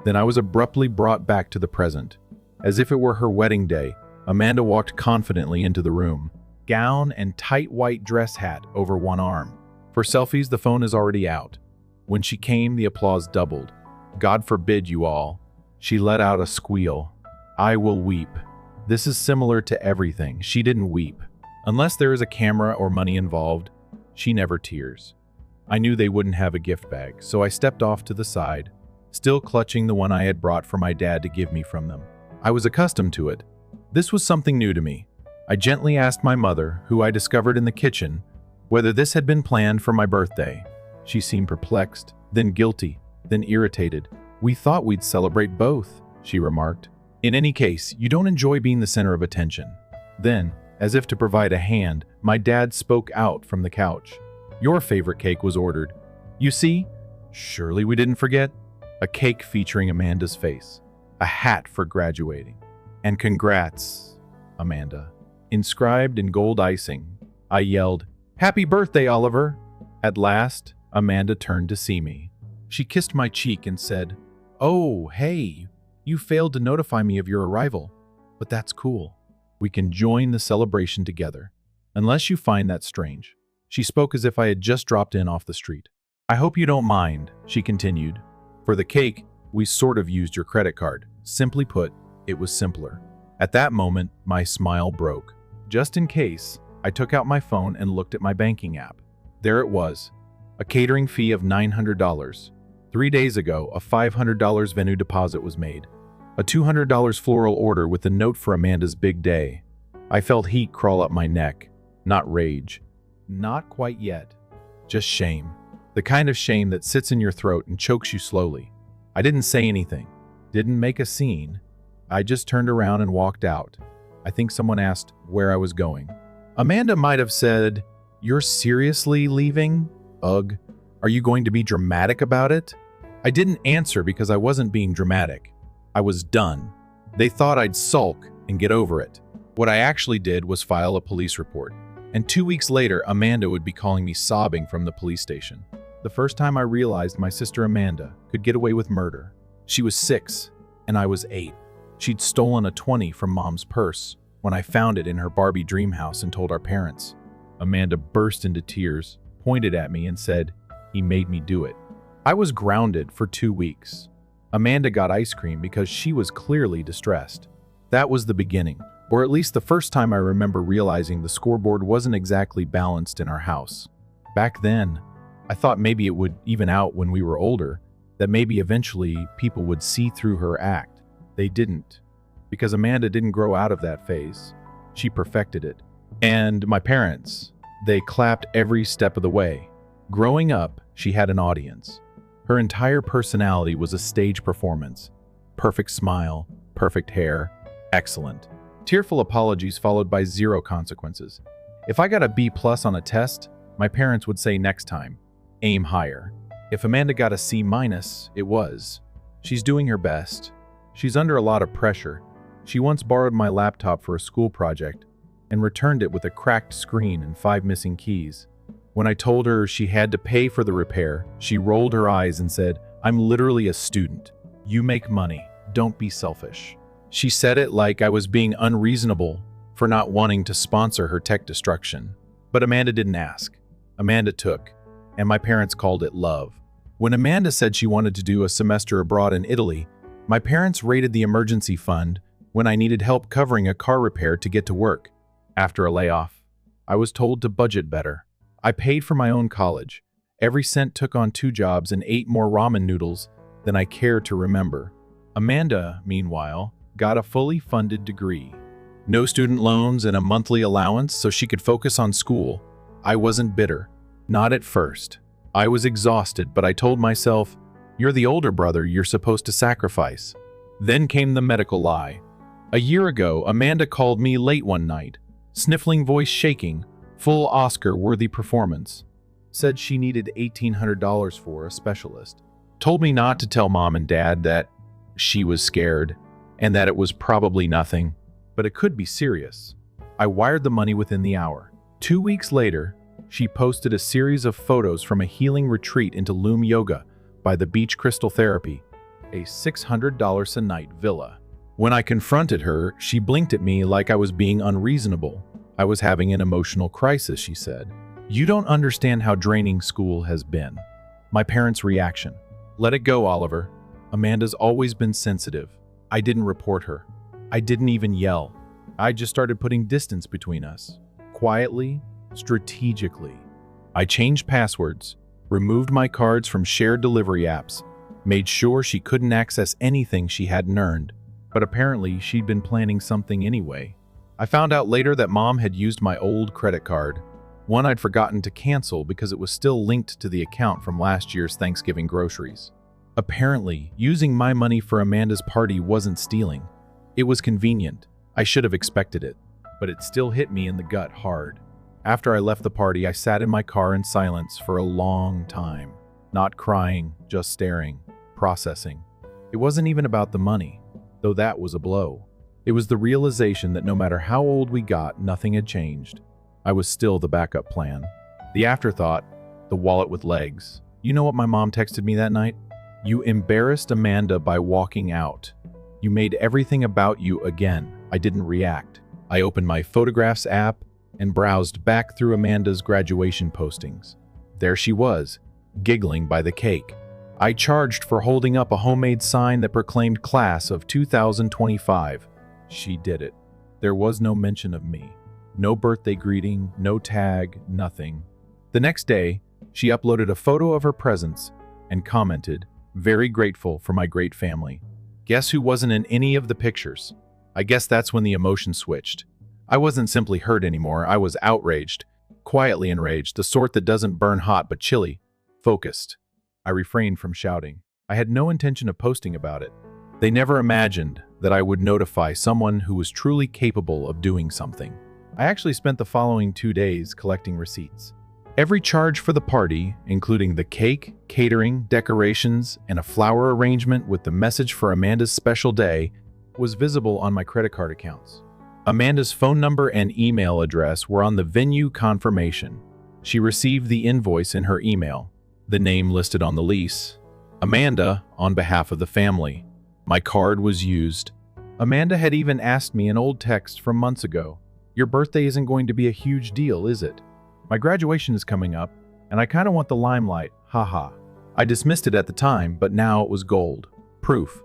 Then I was abruptly brought back to the present. As if it were her wedding day, Amanda walked confidently into the room, gown and tight white dress hat over one arm. For selfies, the phone is already out. When she came, the applause doubled. God forbid you all. She let out a squeal. I will weep. This is similar to everything. She didn't weep. Unless there is a camera or money involved, she never tears. I knew they wouldn't have a gift bag, so I stepped off to the side, still clutching the one I had brought for my dad to give me from them. I was accustomed to it. This was something new to me. I gently asked my mother, who I discovered in the kitchen, whether this had been planned for my birthday. She seemed perplexed, then guilty, then irritated. "We thought we'd celebrate both," she remarked. "In any case, you don't enjoy being the center of attention." Then, as if to provide a hand, my dad spoke out from the couch. "Your favorite cake was ordered. You see, surely we didn't forget. A cake featuring Amanda's face. A hat for graduating. And congrats, Amanda." Inscribed in gold icing, I yelled, "Happy birthday, Oliver!" At last, Amanda turned to see me. She kissed my cheek and said, "Oh, hey, you failed to notify me of your arrival, but that's cool. We can join the celebration together, unless you find that strange." She spoke as if I had just dropped in off the street. "I hope you don't mind," she continued. "For the cake, we sort of used your credit card. Simply put, it was simpler." At that moment, my smile broke. Just in case, I took out my phone and looked at my banking app. There it was, a catering fee of $900. 3 days ago, a $500 venue deposit was made. A $200 floral order with a note for Amanda's big day. I felt heat crawl up my neck. Not rage. Not quite yet. Just shame. The kind of shame that sits in your throat and chokes you slowly. I didn't say anything. Didn't make a scene. I just turned around and walked out. I think someone asked where I was going. Amanda might have said, "You're seriously leaving? Ugh. Are you going to be dramatic about it?" I didn't answer because I wasn't being dramatic. I was done. They thought I'd sulk and get over it. What I actually did was file a police report. And 2 weeks later, Amanda would be calling me sobbing from the police station. The first time I realized my sister Amanda could get away with murder. She was 6, and I was 8. She'd stolen a 20 from Mom's purse when I found it in her Barbie dream house and told our parents. Amanda burst into tears, pointed at me, and said, "He made me do it." I was grounded for 2 weeks. Amanda got ice cream because she was clearly distressed. That was the beginning, or at least the first time I remember realizing the scoreboard wasn't exactly balanced in our house. Back then, I thought maybe it would even out when we were older, that maybe eventually people would see through her act. They didn't, because Amanda didn't grow out of that phase. She perfected it. And my parents, they clapped every step of the way. Growing up, she had an audience. Her entire personality was a stage performance. Perfect smile, perfect hair, excellent. Tearful apologies followed by zero consequences. If I got a B+ on a test, my parents would say next time, aim higher. If Amanda got a C-, it was. She's doing her best. She's under a lot of pressure. She once borrowed my laptop for a school project and returned it with a cracked screen and 5 missing keys. When I told her she had to pay for the repair, she rolled her eyes and said, "I'm literally a student. You make money. Don't be selfish." She said it like I was being unreasonable for not wanting to sponsor her tech destruction. But Amanda didn't ask. Amanda took, and my parents called it love. When Amanda said she wanted to do a semester abroad in Italy, my parents raided the emergency fund when I needed help covering a car repair to get to work. After a layoff, I was told to budget better. I paid for my own college. Every cent took on 2 jobs and 8 more ramen noodles than I care to remember. Amanda, meanwhile, got a fully funded degree. No student loans and a monthly allowance so she could focus on school. I wasn't bitter. Not at first. I was exhausted, but I told myself, "You're the older brother you're supposed to sacrifice." Then came the medical lie. A year ago, Amanda called me late one night, sniffling voice shaking, full Oscar-worthy performance. Said she needed $1,800 for a specialist. Told me not to tell Mom and Dad that she was scared and that it was probably nothing, but it could be serious. I wired the money within the hour. 2 weeks later, she posted a series of photos from a healing retreat into Loom Yoga by the Beach Crystal Therapy, a $600 a night villa. When I confronted her, she blinked at me like I was being unreasonable. I was having an emotional crisis, she said. "You don't understand how draining school has been." My parents' reaction. "Let it go, Oliver. Amanda's always been sensitive." I didn't report her. I didn't even yell. I just started putting distance between us. Quietly, strategically. I changed passwords, removed my cards from shared delivery apps, made sure she couldn't access anything she hadn't earned. But apparently, she'd been planning something anyway. I found out later that Mom had used my old credit card, one I'd forgotten to cancel because it was still linked to the account from last year's Thanksgiving groceries. Apparently, using my money for Amanda's party wasn't stealing. It was convenient. I should have expected it, but it still hit me in the gut hard. After I left the party, I sat in my car in silence for a long time, not crying, just staring, processing. It wasn't even about the money, though that was a blow. It was the realization that no matter how old we got, nothing had changed. I was still the backup plan. The afterthought, the wallet with legs. You know what my mom texted me that night? "You embarrassed Amanda by walking out. You made everything about you again." I didn't react. I opened my Photographs app and browsed back through Amanda's graduation postings. There she was, giggling by the cake. I charged for holding up a homemade sign that proclaimed class of 2025. She did it. There was no mention of me. No birthday greeting, no tag, nothing. The next day, she uploaded a photo of her presents and commented, "Very grateful for my great family." Guess who wasn't in any of the pictures? I guess that's when the emotion switched. I wasn't simply hurt anymore, I was outraged. Quietly enraged, the sort that doesn't burn hot but chilly. Focused. I refrained from shouting. I had no intention of posting about it. They never imagined that I would notify someone who was truly capable of doing something. I actually spent the following 2 days collecting receipts. Every charge for the party, including the cake, catering, decorations, and a flower arrangement with the message for Amanda's special day, was visible on my credit card accounts. Amanda's phone number and email address were on the venue confirmation. She received the invoice in her email, the name listed on the lease. Amanda, on behalf of the family. My card was used. Amanda had even asked me an old text from months ago. Your birthday isn't going to be a huge deal, is it? My graduation is coming up, and I kind of want the limelight, haha. I dismissed it at the time, but now it was gold. Proof.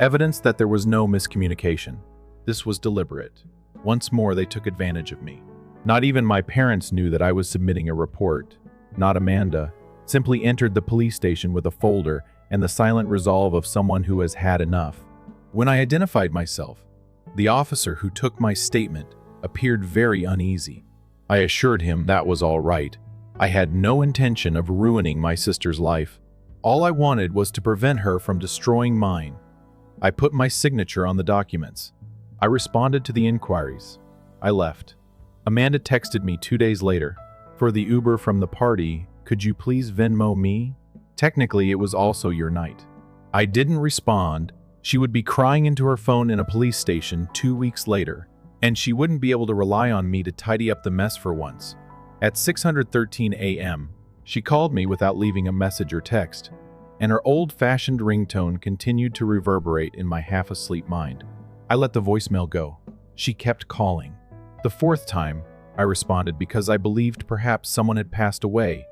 Evidence that there was no miscommunication. This was deliberate. Once more, they took advantage of me. Not even my parents knew that I was submitting a report. Not Amanda. Simply entered the police station with a folder and the silent resolve of someone who has had enough. When I identified myself, the officer who took my statement appeared very uneasy. I assured him that was all right. I had no intention of ruining my sister's life. All I wanted was to prevent her from destroying mine. I put my signature on the documents. I responded to the inquiries. I left. Amanda texted me 2 days later. For the Uber from the party, could you please Venmo me? Technically, it was also your night. I didn't respond. She would be crying into her phone in a police station 2 weeks later, and she wouldn't be able to rely on me to tidy up the mess for once. At 6:13 a.m., she called me without leaving a message or text, and her old-fashioned ringtone continued to reverberate in my half-asleep mind. I let the voicemail go. She kept calling. The fourth time, I responded because I believed perhaps someone had passed away,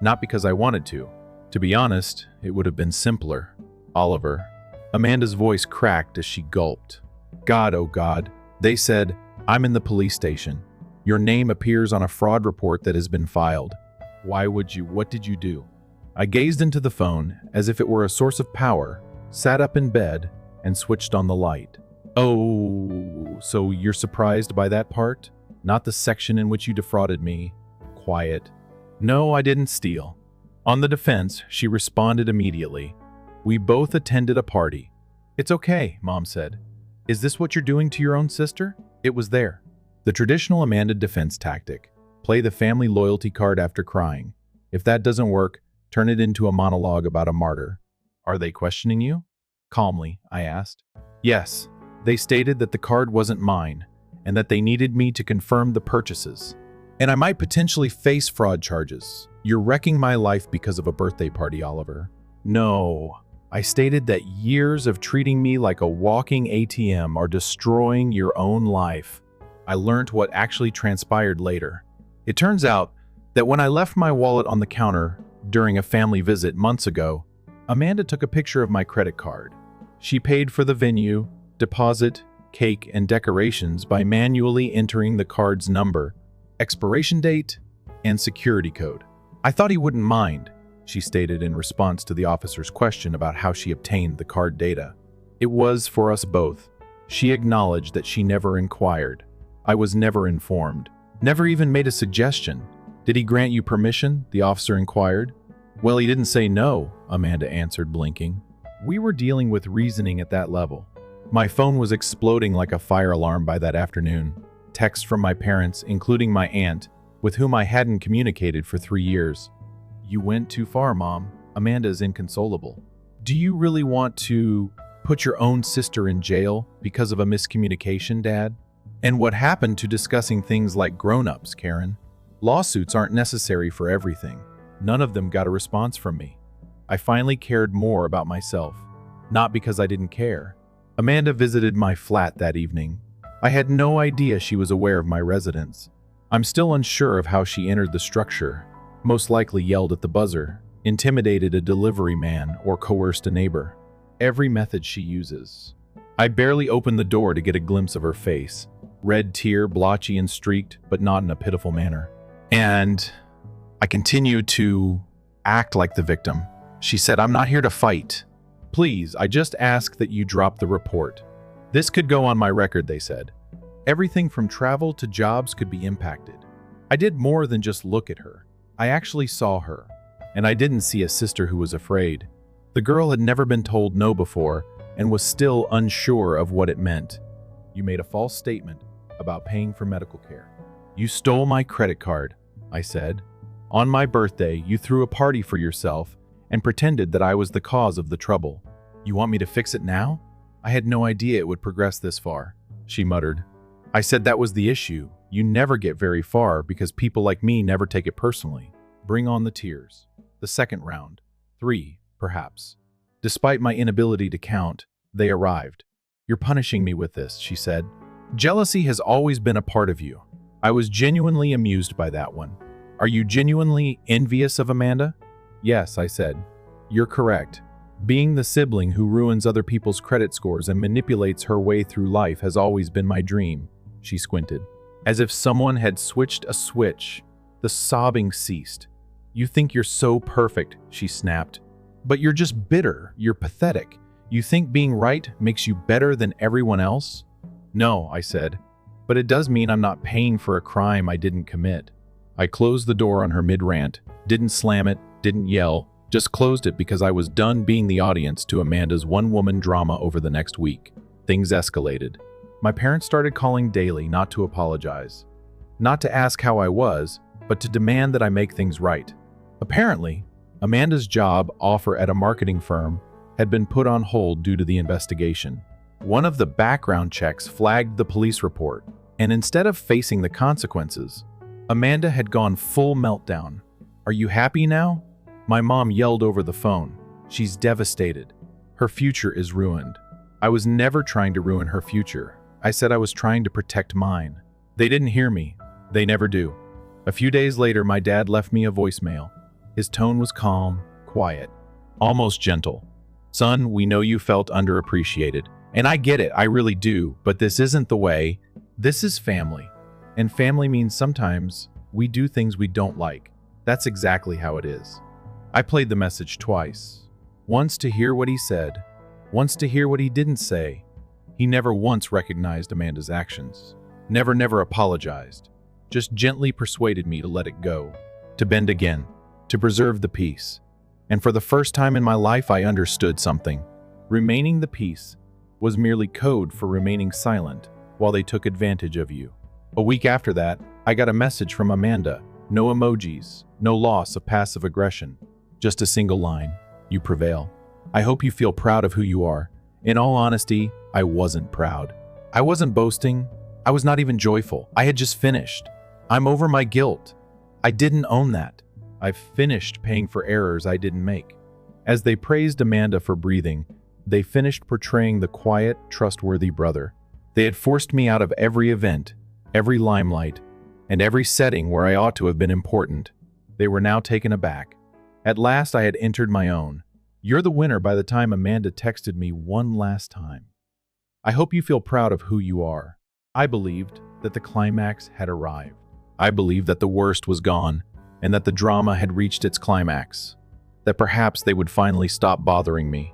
not because I wanted to. To be honest, it would have been simpler. Oliver. Amanda's voice cracked as she gulped. God, oh God. They said, I'm in the police station. Your name appears on a fraud report that has been filed. Why would you? What did you do? I gazed into the phone as if it were a source of power, sat up in bed, and switched on the light. Oh, so you're surprised by that part? Not the section in which you defrauded me. Quiet. No, I didn't steal. On the defense, she responded immediately. We both attended a party. It's okay, Mom said. Is this what you're doing to your own sister? It was there. The traditional Amanda defense tactic. Play the family loyalty card after crying. If that doesn't work, turn it into a monologue about a martyr. Are they questioning you? Calmly, I asked. Yes. They stated that the card wasn't mine, and that they needed me to confirm the purchases. And I might potentially face fraud charges. You're wrecking my life because of a birthday party, Oliver. No. I stated that years of treating me like a walking ATM are destroying your own life. I learned what actually transpired later. It turns out that when I left my wallet on the counter during a family visit months ago, Amanda took a picture of my credit card. She paid for the venue, deposit, cake, and decorations by manually entering the card's number, expiration date, and security code. I thought he wouldn't mind, she stated in response to the officer's question about how she obtained the card data. It was for us both. She acknowledged that she never inquired. I was never informed. Never even made a suggestion. Did he grant you permission? The officer inquired. Well, he didn't say no, Amanda answered, blinking. We were dealing with reasoning at that level. My phone was exploding like a fire alarm by that afternoon. Texts from my parents, including my aunt, with whom I hadn't communicated for 3 years. You went too far, Mom. Amanda is inconsolable. Do you really want to put your own sister in jail because of a miscommunication, Dad? And what happened to discussing things like grown-ups, Karen? Lawsuits aren't necessary for everything. None of them got a response from me. I finally cared more about myself. Not because I didn't care. Amanda visited my flat that evening. I had no idea she was aware of my residence. I'm still unsure of how she entered the structure. Most likely yelled at the buzzer, intimidated a delivery man, or coerced a neighbor. Every method she uses. I barely opened the door to get a glimpse of her face. Red tear, blotchy and streaked, but not in a pitiful manner. And I continued to act like the victim. She said, I'm not here to fight. Please, I just ask that you drop the report. This could go on my record, they said. Everything from travel to jobs could be impacted. I did more than just look at her. I actually saw her, and I didn't see a sister who was afraid. The girl had never been told no before and was still unsure of what it meant. You made a false statement about paying for medical care. You stole my credit card, I said. On my birthday, you threw a party for yourself and pretended that I was the cause of the trouble. You want me to fix it now? I had no idea it would progress this far, she muttered. I said that was the issue. You never get very far because people like me never take it personally. Bring on the tears. The second round. 3, perhaps. Despite my inability to count, they arrived. "You're punishing me with this," she said. "Jealousy has always been a part of you." I was genuinely amused by that one. "Are you genuinely envious of Amanda?" "Yes," I said. "You're correct. Being the sibling who ruins other people's credit scores and manipulates her way through life has always been my dream." She squinted. As if someone had switched a switch, the sobbing ceased. "You think you're so perfect," she snapped. "But you're just bitter. You're pathetic. You think being right makes you better than everyone else?" "No," I said. "But it does mean I'm not paying for a crime I didn't commit." I closed the door on her mid-rant, didn't slam it, didn't yell, just closed it because I was done being the audience to Amanda's one-woman drama over the next week. Things escalated. My parents started calling daily, not to apologize. Not to ask how I was, but to demand that I make things right. Apparently, Amanda's job offer at a marketing firm had been put on hold due to the investigation. One of the background checks flagged the police report, and instead of facing the consequences, Amanda had gone full meltdown. "Are you happy now?" My mom yelled over the phone. "She's devastated. Her future is ruined." I was never trying to ruin her future. I said I was trying to protect mine. They didn't hear me. They never do. A few days later, my dad left me a voicemail. His tone was calm, quiet, almost gentle. "Son, we know you felt underappreciated. And I get it, I really do, but this isn't the way. This is family. And family means sometimes we do things we don't like. That's exactly how it is." I played the message twice. Once to hear what he said, once to hear what he didn't say. He never once recognized Amanda's actions. Never apologized. Just gently persuaded me to let it go, to bend again, to preserve the peace. And for the first time in my life, I understood something. Remaining the peace was merely code for remaining silent while they took advantage of you. A week after that, I got a message from Amanda. No emojis, no loss of passive aggression. Just a single line: "You prevail. I hope you feel proud of who you are." In all honesty, I wasn't proud. I wasn't boasting. I was not even joyful. I had just finished. I'm over my guilt. I didn't own that. I've finished paying for errors I didn't make. As they praised Amanda for breathing, they finished portraying the quiet, trustworthy brother. They had forced me out of every event, every limelight, and every setting where I ought to have been important. They were now taken aback. At last I had entered my own. "You're the winner" by the time Amanda texted me one last time. "I hope you feel proud of who you are." I believed that the climax had arrived. I believed that the worst was gone, and that the drama had reached its climax. That perhaps they would finally stop bothering me.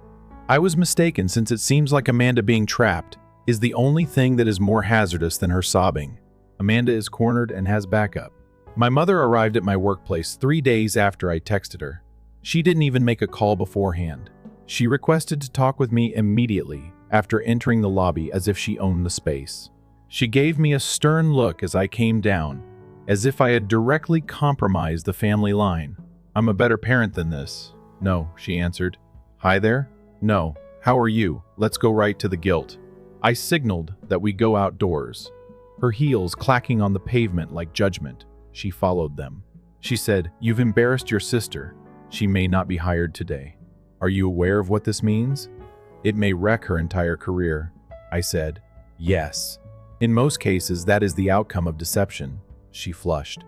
I was mistaken, since it seems like Amanda being trapped is the only thing that is more hazardous than her sobbing. Amanda is cornered and has backup. My mother arrived at my workplace 3 days after I texted her. She didn't even make a call beforehand. She requested to talk with me immediately after entering the lobby, as if she owned the space. She gave me a stern look as I came down, as if I had directly compromised the family line. "I'm a better parent than this." "No," she answered. "Hi there?" "No. How are you? Let's go right to the guilt." I signaled that we go outdoors. Her heels clacking on the pavement like judgment. She followed them. She said, "You've embarrassed your sister. She may not be hired today. Are you aware of what this means? It may wreck her entire career." I said, "Yes. In most cases, that is the outcome of deception." She flushed.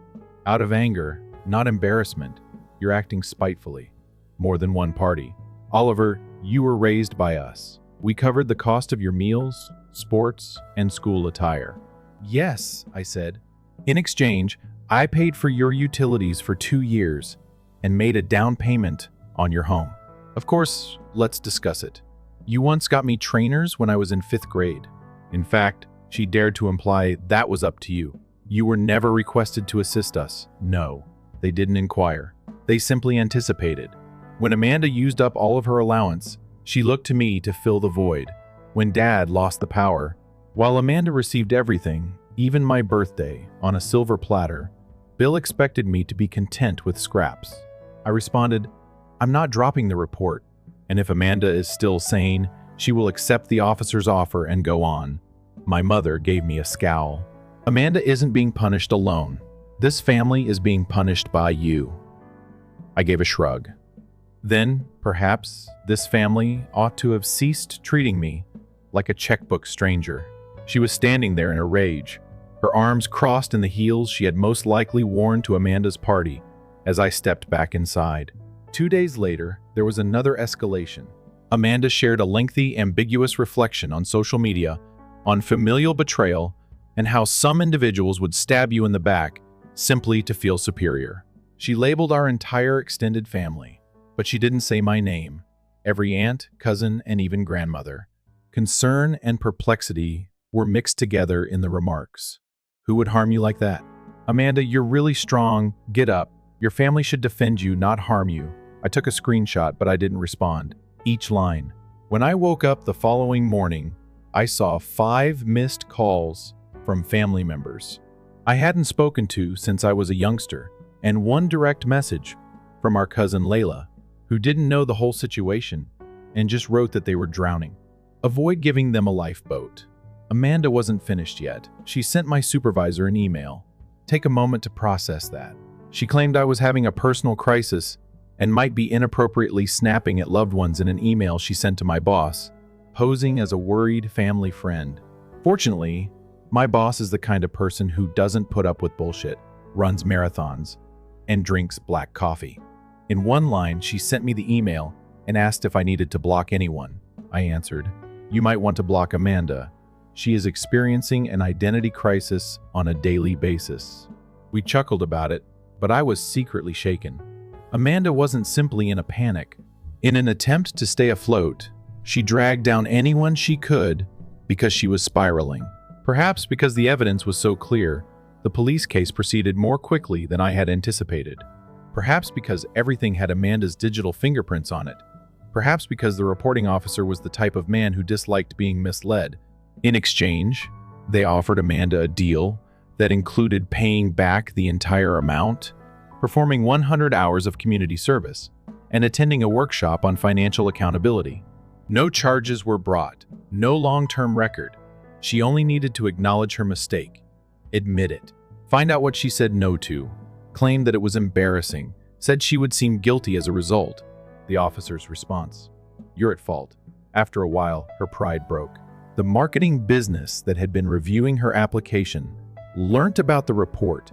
"Out of anger, not embarrassment. You're acting spitefully." "More than one party. Oliver, you were raised by us. We covered the cost of your meals, sports, and school attire." "Yes," I said. "In exchange, I paid for your utilities for 2 years and made a down payment on your home. Of course, let's discuss it. You once got me trainers when I was in 5th grade. In fact, she dared to imply that was up to you. You were never requested to assist us." "No." They didn't inquire. They simply anticipated. When Amanda used up all of her allowance, she looked to me to fill the void. When Dad lost the power, while Amanda received everything, even my birthday, on a silver platter, Bill expected me to be content with scraps. I responded, "I'm not dropping the report, and if Amanda is still sane, she will accept the officer's offer and go on." My mother gave me a scowl. "Amanda isn't being punished alone. This family is being punished by you." I gave a shrug. Then, perhaps, this family ought to have ceased treating me like a checkbook stranger. She was standing there in a rage, her arms crossed in the heels she had most likely worn to Amanda's party, as I stepped back inside. 2 days later, there was another escalation. Amanda shared a lengthy, ambiguous reflection on social media on familial betrayal and how some individuals would stab you in the back simply to feel superior. She labeled our entire extended family, but she didn't say my name. Every aunt, cousin, and even grandmother. Concern and perplexity were mixed together in the remarks. Who would harm you like that? Amanda, you're really strong. Get up. Your family should defend you, not harm you. I took a screenshot, but I didn't respond. Each line. When I woke up the following morning, I saw 5 missed calls from family members I hadn't spoken to since I was a youngster, and 1 direct message from our cousin Layla, who didn't know the whole situation and just wrote that they were drowning. Avoid giving them a lifeboat. Amanda wasn't finished yet. She sent my supervisor an email. Take a moment to process that. She claimed I was having a personal crisis and might be inappropriately snapping at loved ones in an email she sent to my boss, posing as a worried family friend. Fortunately, my boss is the kind of person who doesn't put up with bullshit, runs marathons, and drinks black coffee. In one line, she sent me the email and asked if I needed to block anyone. I answered, "You might want to block Amanda. She is experiencing an identity crisis on a daily basis." We chuckled about it, but I was secretly shaken. Amanda wasn't simply in a panic. In an attempt to stay afloat, she dragged down anyone she could because she was spiraling. Perhaps because the evidence was so clear, the police case proceeded more quickly than I had anticipated. Perhaps because everything had Amanda's digital fingerprints on it. Perhaps because the reporting officer was the type of man who disliked being misled. In exchange, they offered Amanda a deal that included paying back the entire amount, performing 100 hours of community service, and attending a workshop on financial accountability. No charges were brought, no long-term record. She only needed to acknowledge her mistake, admit it, find out what she said no to, claimed that it was embarrassing, said she would seem guilty as a result. The officer's response: "You're at fault." After a while, her pride broke. The marketing business that had been reviewing her application learnt about the report,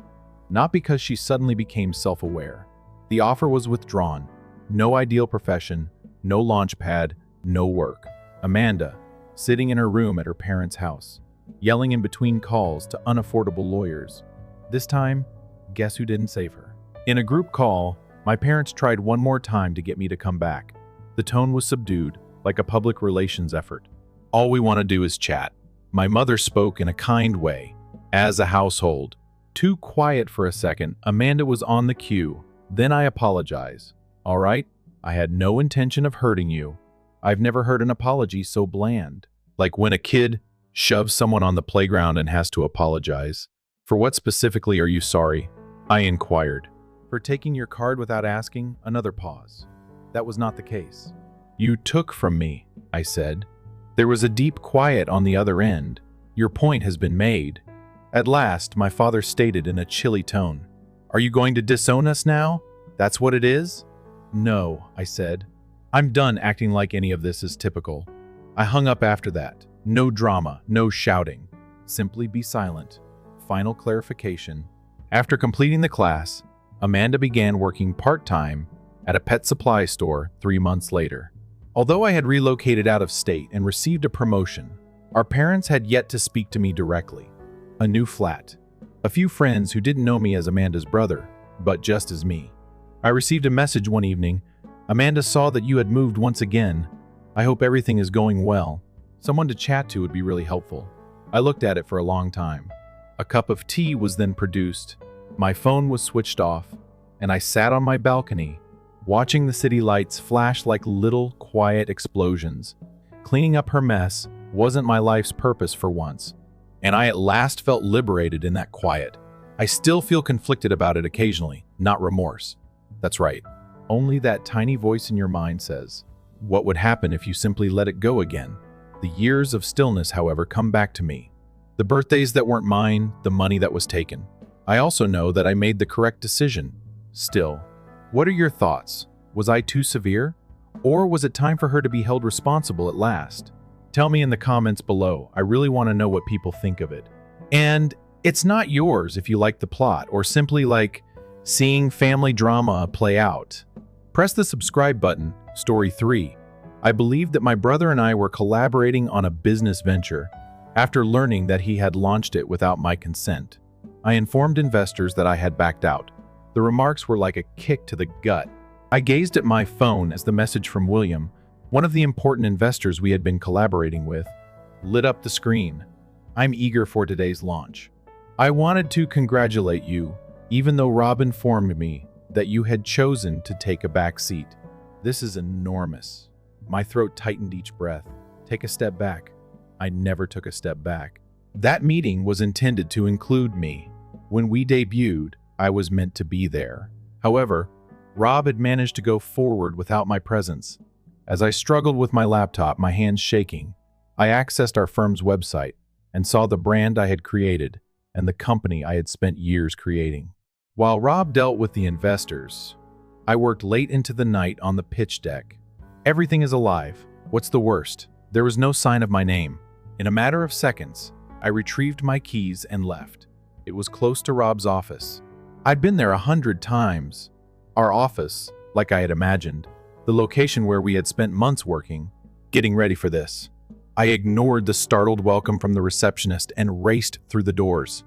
not because she suddenly became self-aware. The offer was withdrawn. No ideal profession, no launch pad, no work. Amanda, sitting in her room at her parents' house, yelling in between calls to unaffordable lawyers. This time, guess who didn't save her? In a group call, my parents tried one more time to get me to come back. The tone was subdued, like a public relations effort. "All we want to do is chat." My mother spoke in a kind way. "As a household." Too quiet for a second, Amanda was on the cue. "Then I apologize." "All right, I had no intention of hurting you." I've never heard an apology so bland. Like when a kid shoves someone on the playground and has to apologize. "For what specifically are you sorry?" I inquired. "For taking your card without asking." Another pause. "That was not the case." "You took from me," I said. There was a deep quiet on the other end. "Your point has been made." At last, my father stated in a chilly tone, "Are you going to disown us now? That's what it is?" "No," I said. "I'm done acting like any of this is typical." I hung up after that. No drama, no shouting. Simply be silent. Final clarification. After completing the class, Amanda began working part-time at a pet supply store 3 months later. Although I had relocated out of state and received a promotion, our parents had yet to speak to me directly. A new flat. A few friends who didn't know me as Amanda's brother, but just as me. I received a message one evening. "Amanda saw that you had moved once again. I hope everything is going well. Someone to chat to would be really helpful." I looked at it for a long time. A cup of tea was then produced. My phone was switched off, and I sat on my balcony, watching the city lights flash like little, quiet explosions. Cleaning up her mess wasn't my life's purpose for once, and I at last felt liberated in that quiet. I still feel conflicted about it occasionally, not remorse. That's right. Only that tiny voice in your mind says, "What would happen if you simply let it go again?" The years of stillness, however, come back to me. The birthdays that weren't mine, the money that was taken. I also know that I made the correct decision. Still, what are your thoughts? Was I too severe? Or was it time for her to be held responsible at last? Tell me in the comments below. I really want to know what people think of it. And it's not yours if you like the plot or simply like seeing family drama play out. Press the subscribe button. Story 3. I believed that my brother and I were collaborating on a business venture after learning that he had launched it without my consent. I informed investors that I had backed out. The remarks were like a kick to the gut. I gazed at my phone as the message from William, one of the important investors we had been collaborating with, lit up the screen. I'm eager for today's launch. I wanted to congratulate you, even though Rob informed me that you had chosen to take a back seat. This is enormous. My throat tightened each breath. Take a step back. I never took a step back. That meeting was intended to include me. When we debuted, I was meant to be there. However, Rob had managed to go forward without my presence. As I struggled with my laptop, my hands shaking, I accessed our firm's website and saw the brand I had created and the company I had spent years creating. While Rob dealt with the investors, I worked late into the night on the pitch deck. Everything is alive. What's the worst? There was no sign of my name. In a matter of seconds, I retrieved my keys and left. It was close to Rob's office. I'd been there 100 times. Our office, like I had imagined, the location where we had spent months working, getting ready for this. I ignored the startled welcome from the receptionist and raced through the doors.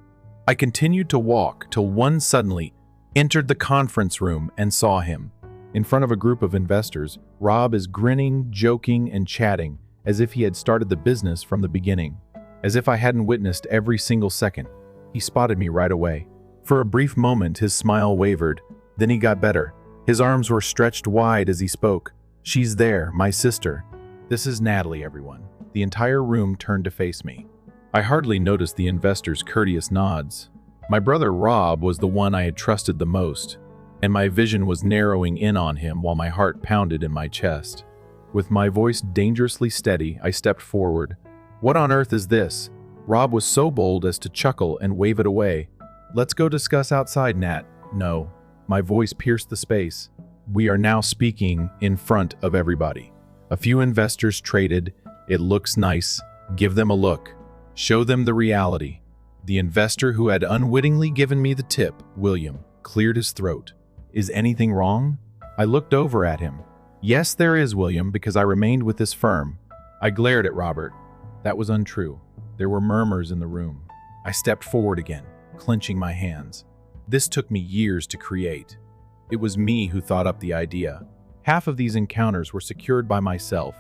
I continued to walk till one suddenly entered the conference room and saw him. In front of a group of investors, Rob is grinning, joking, and chatting as if he had started the business from the beginning. As if I hadn't witnessed every single second, he spotted me right away. For a brief moment, his smile wavered. Then he got better. His arms were stretched wide as he spoke. She's there, my sister. This is Natalie, everyone. The entire room turned to face me. I hardly noticed the investors' courteous nods. My brother Rob was the one I had trusted the most, and my vision was narrowing in on him while my heart pounded in my chest. With my voice dangerously steady, I stepped forward. What on earth is this? Rob was so bold as to chuckle and wave it away. Let's go discuss outside, Nat. No. My voice pierced the space. We are now speaking in front of everybody. A few investors traded. It looks nice. Give them a look. Show them the reality. The investor who had unwittingly given me the tip, William, cleared his throat. Is anything wrong? I looked over at him. Yes, there is, William, because I remained with this firm. I glared at Robert. That was untrue. There were murmurs in the room. I stepped forward again, clenching my hands. This took me years to create. It was me who thought up the idea. Half of these encounters were secured by myself.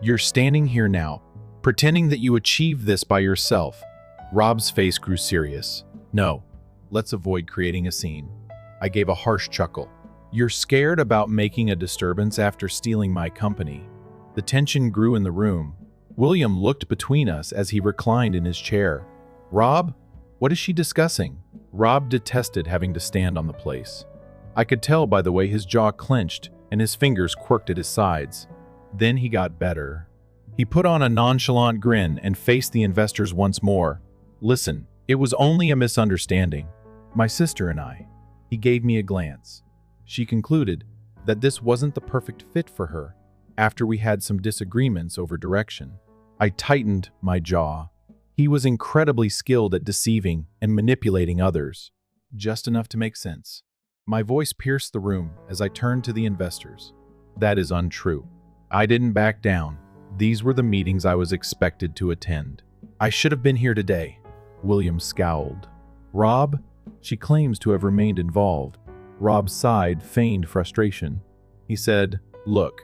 You're standing here now, pretending that you achieved this by yourself. Rob's face grew serious. No, let's avoid creating a scene. I gave a harsh chuckle. You're scared about making a disturbance after stealing my company. The tension grew in the room. William looked between us as he reclined in his chair. Rob, what is she discussing? Rob detested having to stand on the place. I could tell by the way his jaw clenched and his fingers quirked at his sides. Then he got better. He put on a nonchalant grin and faced the investors once more. Listen, it was only a misunderstanding. My sister and I. He gave me a glance. She concluded that this wasn't the perfect fit for her after we had some disagreements over direction. I tightened my jaw. He was incredibly skilled at deceiving and manipulating others, just enough to make sense. My voice pierced the room as I turned to the investors. That is untrue. I didn't back down. These were the meetings I was expected to attend. I should have been here today. William scowled. Rob? She claims to have remained involved. Rob sighed, feigned frustration. He said, look,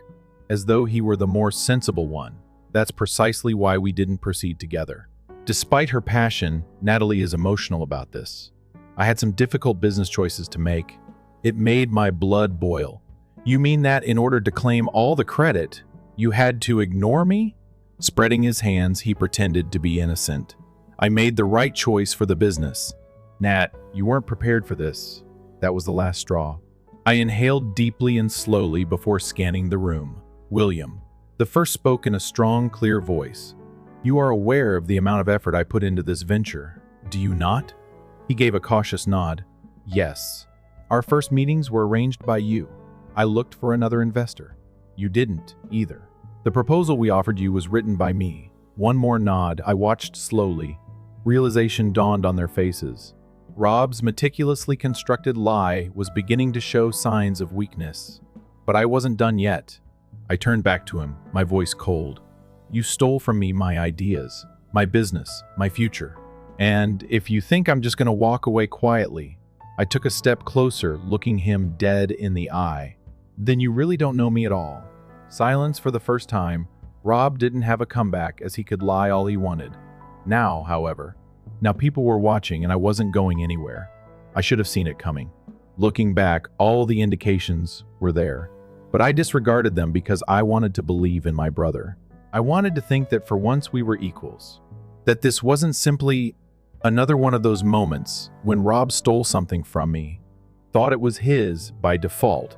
as though he were the more sensible one. That's precisely why we didn't proceed together. Despite her passion, Natalie is emotional about this. I had some difficult business choices to make. It made my blood boil. You mean that in order to claim all the credit, you had to ignore me? Spreading his hands, he pretended to be innocent. I made the right choice for the business. Nat, you weren't prepared for this. That was the last straw. I inhaled deeply and slowly before scanning the room. William. The first spoke in a strong, clear voice. You are aware of the amount of effort I put into this venture, do you not? He gave a cautious nod. Yes. Our first meetings were arranged by you. I looked for another investor. You didn't, either. The proposal we offered you was written by me, One more nod. I watched slowly. Realization dawned on their faces. Rob's meticulously constructed lie was beginning to show signs of weakness. But I wasn't done yet. I turned back to him, my voice cold. You stole from me my ideas, my business, my future. And if you think I'm just going to walk away quietly, I took a step closer, looking him dead in the eye. Then you really don't know me at all. Silence for the first time. Rob didn't have a comeback as he could lie all he wanted. Now, however, people were watching and I wasn't going anywhere. I should have seen it coming. Looking back, all the indications were there. But I disregarded them because I wanted to believe in my brother. I wanted to think that for once we were equals. That this wasn't simply another one of those moments when Rob stole something from me, thought it was his by default,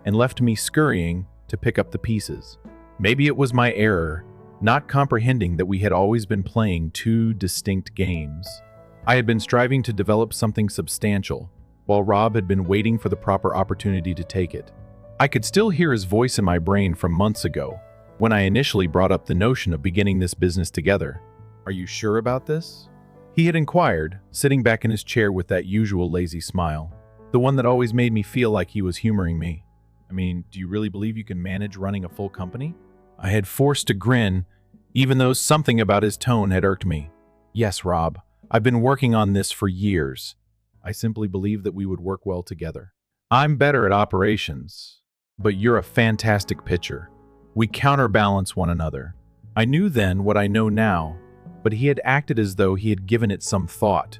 and left me scurrying to pick up the pieces. Maybe it was my error, not comprehending that we had always been playing two distinct games. I had been striving to develop something substantial, while Rob had been waiting for the proper opportunity to take it. I could still hear his voice in my brain from months ago, when I initially brought up the notion of beginning this business together. Are you sure about this? He had inquired, sitting back in his chair with that usual lazy smile, the one that always made me feel like he was humoring me. I mean, do you really believe you can manage running a full company? I had forced to grin, even though something about his tone had irked me. Yes, Rob, I've been working on this for years. I simply believe that we would work well together. I'm better at operations, but you're a fantastic pitcher. We counterbalance one another. I knew then what I know now, but he had acted as though he had given it some thought.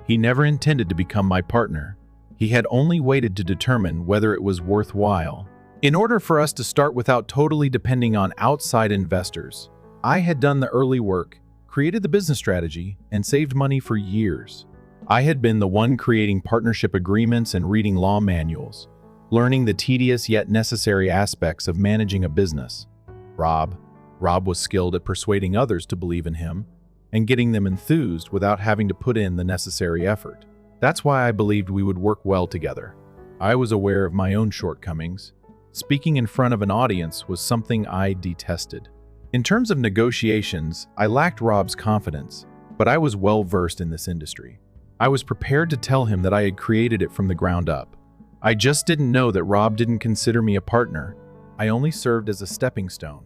He never intended to become my partner. He had only waited to determine whether it was worthwhile. In order for us to start without totally depending on outside investors, I had done the early work, created the business strategy, and saved money for years. I had been the one creating partnership agreements and reading law manuals, learning the tedious yet necessary aspects of managing a business. Rob was skilled at persuading others to believe in him and getting them enthused without having to put in the necessary effort. That's why I believed we would work well together. I was aware of my own shortcomings. Speaking in front of an audience was something I detested. In terms of negotiations, I lacked Rob's confidence, but I was well versed in this industry. I was prepared to tell him that I had created it from the ground up. I just didn't know that Rob didn't consider me a partner. I only served as a stepping stone.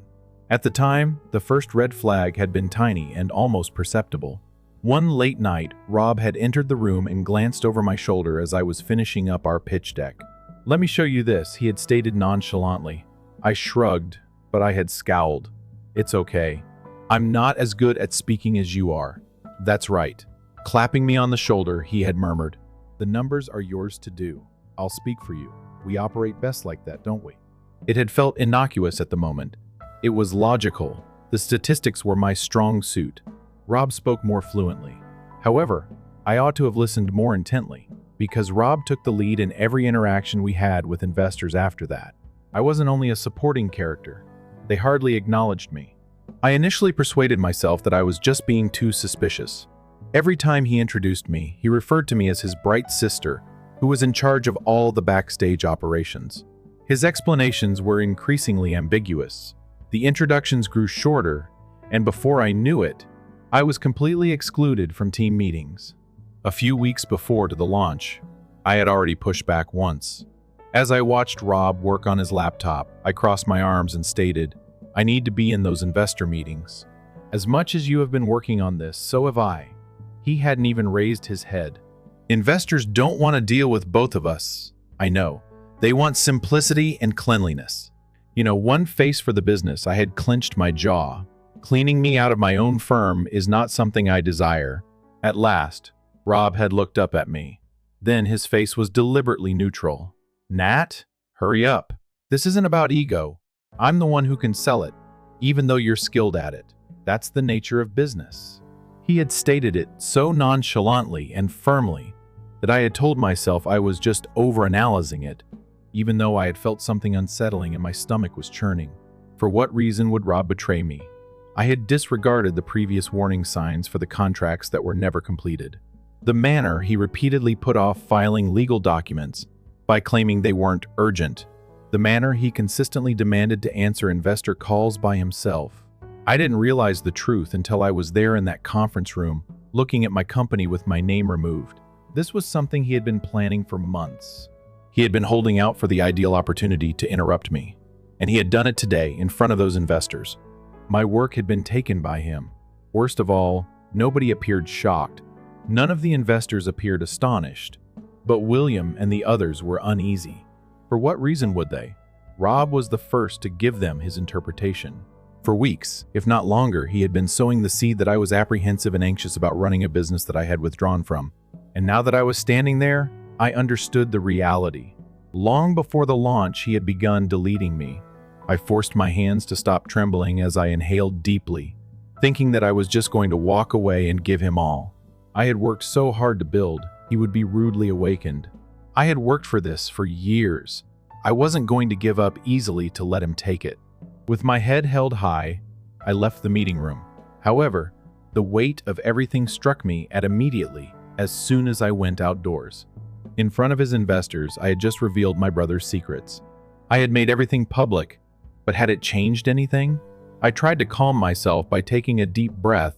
At the time, the first red flag had been tiny and almost perceptible. One late night, Rob had entered the room and glanced over my shoulder as I was finishing up our pitch deck. Let me show you this, he had stated nonchalantly. I shrugged, but I had scowled. It's okay. I'm not as good at speaking as you are. That's right. Clapping me on the shoulder, he had murmured. The numbers are yours to do. I'll speak for you. We operate best like that, don't we? It had felt innocuous at the moment. It was logical. The statistics were my strong suit. Rob spoke more fluently. However, I ought to have listened more intently, because Rob took the lead in every interaction we had with investors after that. I wasn't only a supporting character. They hardly acknowledged me. I initially persuaded myself that I was just being too suspicious. Every time he introduced me, he referred to me as his bright sister, who was in charge of all the backstage operations. His explanations were increasingly ambiguous. The introductions grew shorter, and before I knew it, I was completely excluded from team meetings. A few weeks before to the launch, I had already pushed back once. As I watched Rob work on his laptop, I crossed my arms and stated, I need to be in those investor meetings. As much as you have been working on this, so have I. He hadn't even raised his head. Investors don't want to deal with both of us. I know. They want simplicity and cleanliness. One face for the business. I had clenched my jaw. Cleaning me out of my own firm is not something I desire. At last, Rob had looked up at me. Then his face was deliberately neutral. Nat, hurry up. This isn't about ego. I'm the one who can sell it, even though you're skilled at it. That's the nature of business. He had stated it so nonchalantly and firmly that I had told myself I was just overanalyzing it, even though I had felt something unsettling and my stomach was churning. For what reason would Rob betray me? I had disregarded the previous warning signs for the contracts that were never completed. The manner he repeatedly put off filing legal documents by claiming they weren't urgent. The manner he consistently demanded to answer investor calls by himself. I didn't realize the truth until I was there in that conference room, looking at my company with my name removed. This was something he had been planning for months. He had been holding out for the ideal opportunity to interrupt me, and he had done it today in front of those investors. My work had been taken by him. Worst of all, nobody appeared shocked. None of the investors appeared astonished, but William and the others were uneasy. For what reason would they? Rob was the first to give them his interpretation. For weeks, if not longer, he had been sowing the seed that I was apprehensive and anxious about running a business that I had withdrawn from. And now that I was standing there, I understood the reality. Long before the launch, he had begun deleting me. I forced my hands to stop trembling as I inhaled deeply, thinking that I was just going to walk away and give him all. I had worked so hard to build, he would be rudely awakened. I had worked for this for years. I wasn't going to give up easily to let him take it. With my head held high, I left the meeting room. However, the weight of everything struck me immediately as soon as I went outdoors. In front of his investors, I had just revealed my brother's secrets. I had made everything public, but had it changed anything? I tried to calm myself by taking a deep breath,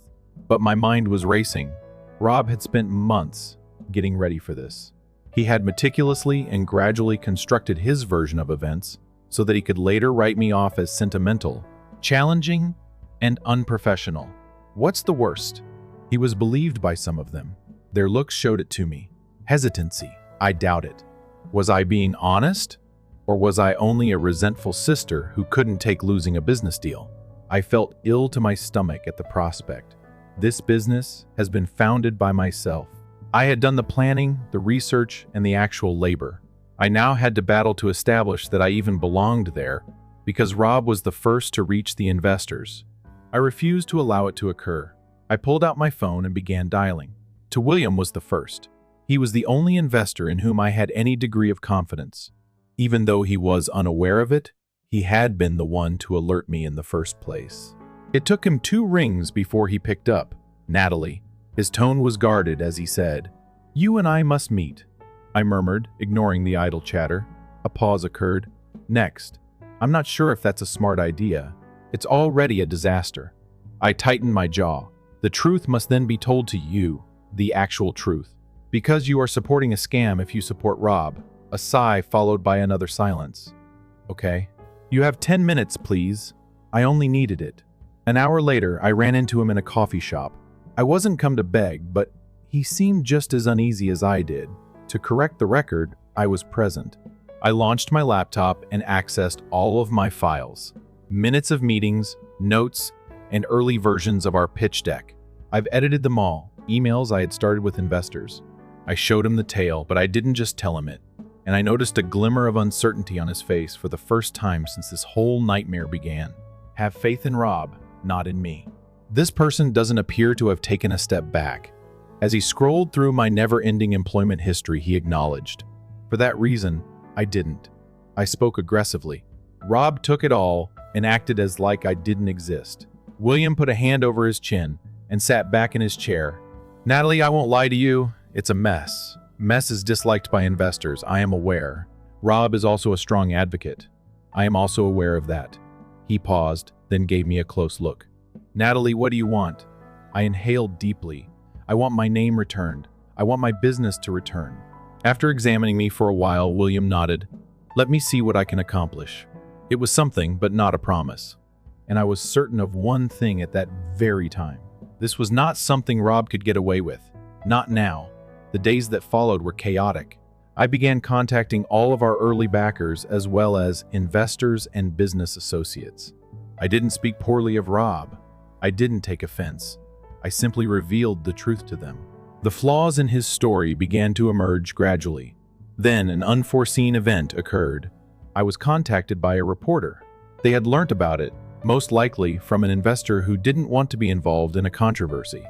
but my mind was racing. Rob had spent months getting ready for this. He had meticulously and gradually constructed his version of events so that he could later write me off as sentimental, challenging, and unprofessional. What's the worst? He was believed by some of them. Their looks showed it to me. Hesitancy. I doubt it. Was I being honest? Or was I only a resentful sister who couldn't take losing a business deal? I felt ill to my stomach at the prospect. This business has been founded by myself. I had done the planning, the research, and the actual labor. I now had to battle to establish that I even belonged there, because Rob was the first to reach the investors. I refused to allow it to occur. I pulled out my phone and began dialing. To William was the first. He was the only investor in whom I had any degree of confidence. Even though he was unaware of it, he had been the one to alert me in the first place. It took him 2 rings before he picked up. Natalie. His tone was guarded as he said, "You and I must meet." I murmured, ignoring the idle chatter. A pause occurred. Next. "I'm not sure if that's a smart idea. It's already a disaster." I tightened my jaw. "The truth must then be told to you, the actual truth. Because you are supporting a scam if you support Rob." A sigh followed by another silence. "Okay. You have 10 minutes, please." I only needed it. An hour later, I ran into him in a coffee shop. I wasn't come to beg, but he seemed just as uneasy as I did. To correct the record, I was present. I launched my laptop and accessed all of my files. Minutes of meetings, notes, and early versions of our pitch deck. I've edited them all, emails I had started with investors. I showed him the tale, but I didn't just tell him it. And I noticed a glimmer of uncertainty on his face for the first time since this whole nightmare began. Have faith in Rob, not in me. This person doesn't appear to have taken a step back. As he scrolled through my never-ending employment history, he acknowledged. For that reason, I didn't. I spoke aggressively. Rob took it all and acted as like I didn't exist. William put a hand over his chin and sat back in his chair. "Natalie, I won't lie to you. It's a mess. Mess is disliked by investors, I am aware. Rob is also a strong advocate. I am also aware of that." He paused, then gave me a close look. "Natalie, what do you want?" I inhaled deeply. "I want my name returned. I want my business to return." After examining me for a while, William nodded. "Let me see what I can accomplish." It was something, but not a promise. And I was certain of one thing at that very time. This was not something Rob could get away with. Not now. The days that followed were chaotic. I began contacting all of our early backers as well as investors and business associates. I didn't speak poorly of Rob. I didn't take offense. I simply revealed the truth to them. The flaws in his story began to emerge gradually. Then an unforeseen event occurred. I was contacted by a reporter. They had learnt about it, most likely from an investor who didn't want to be involved in a controversy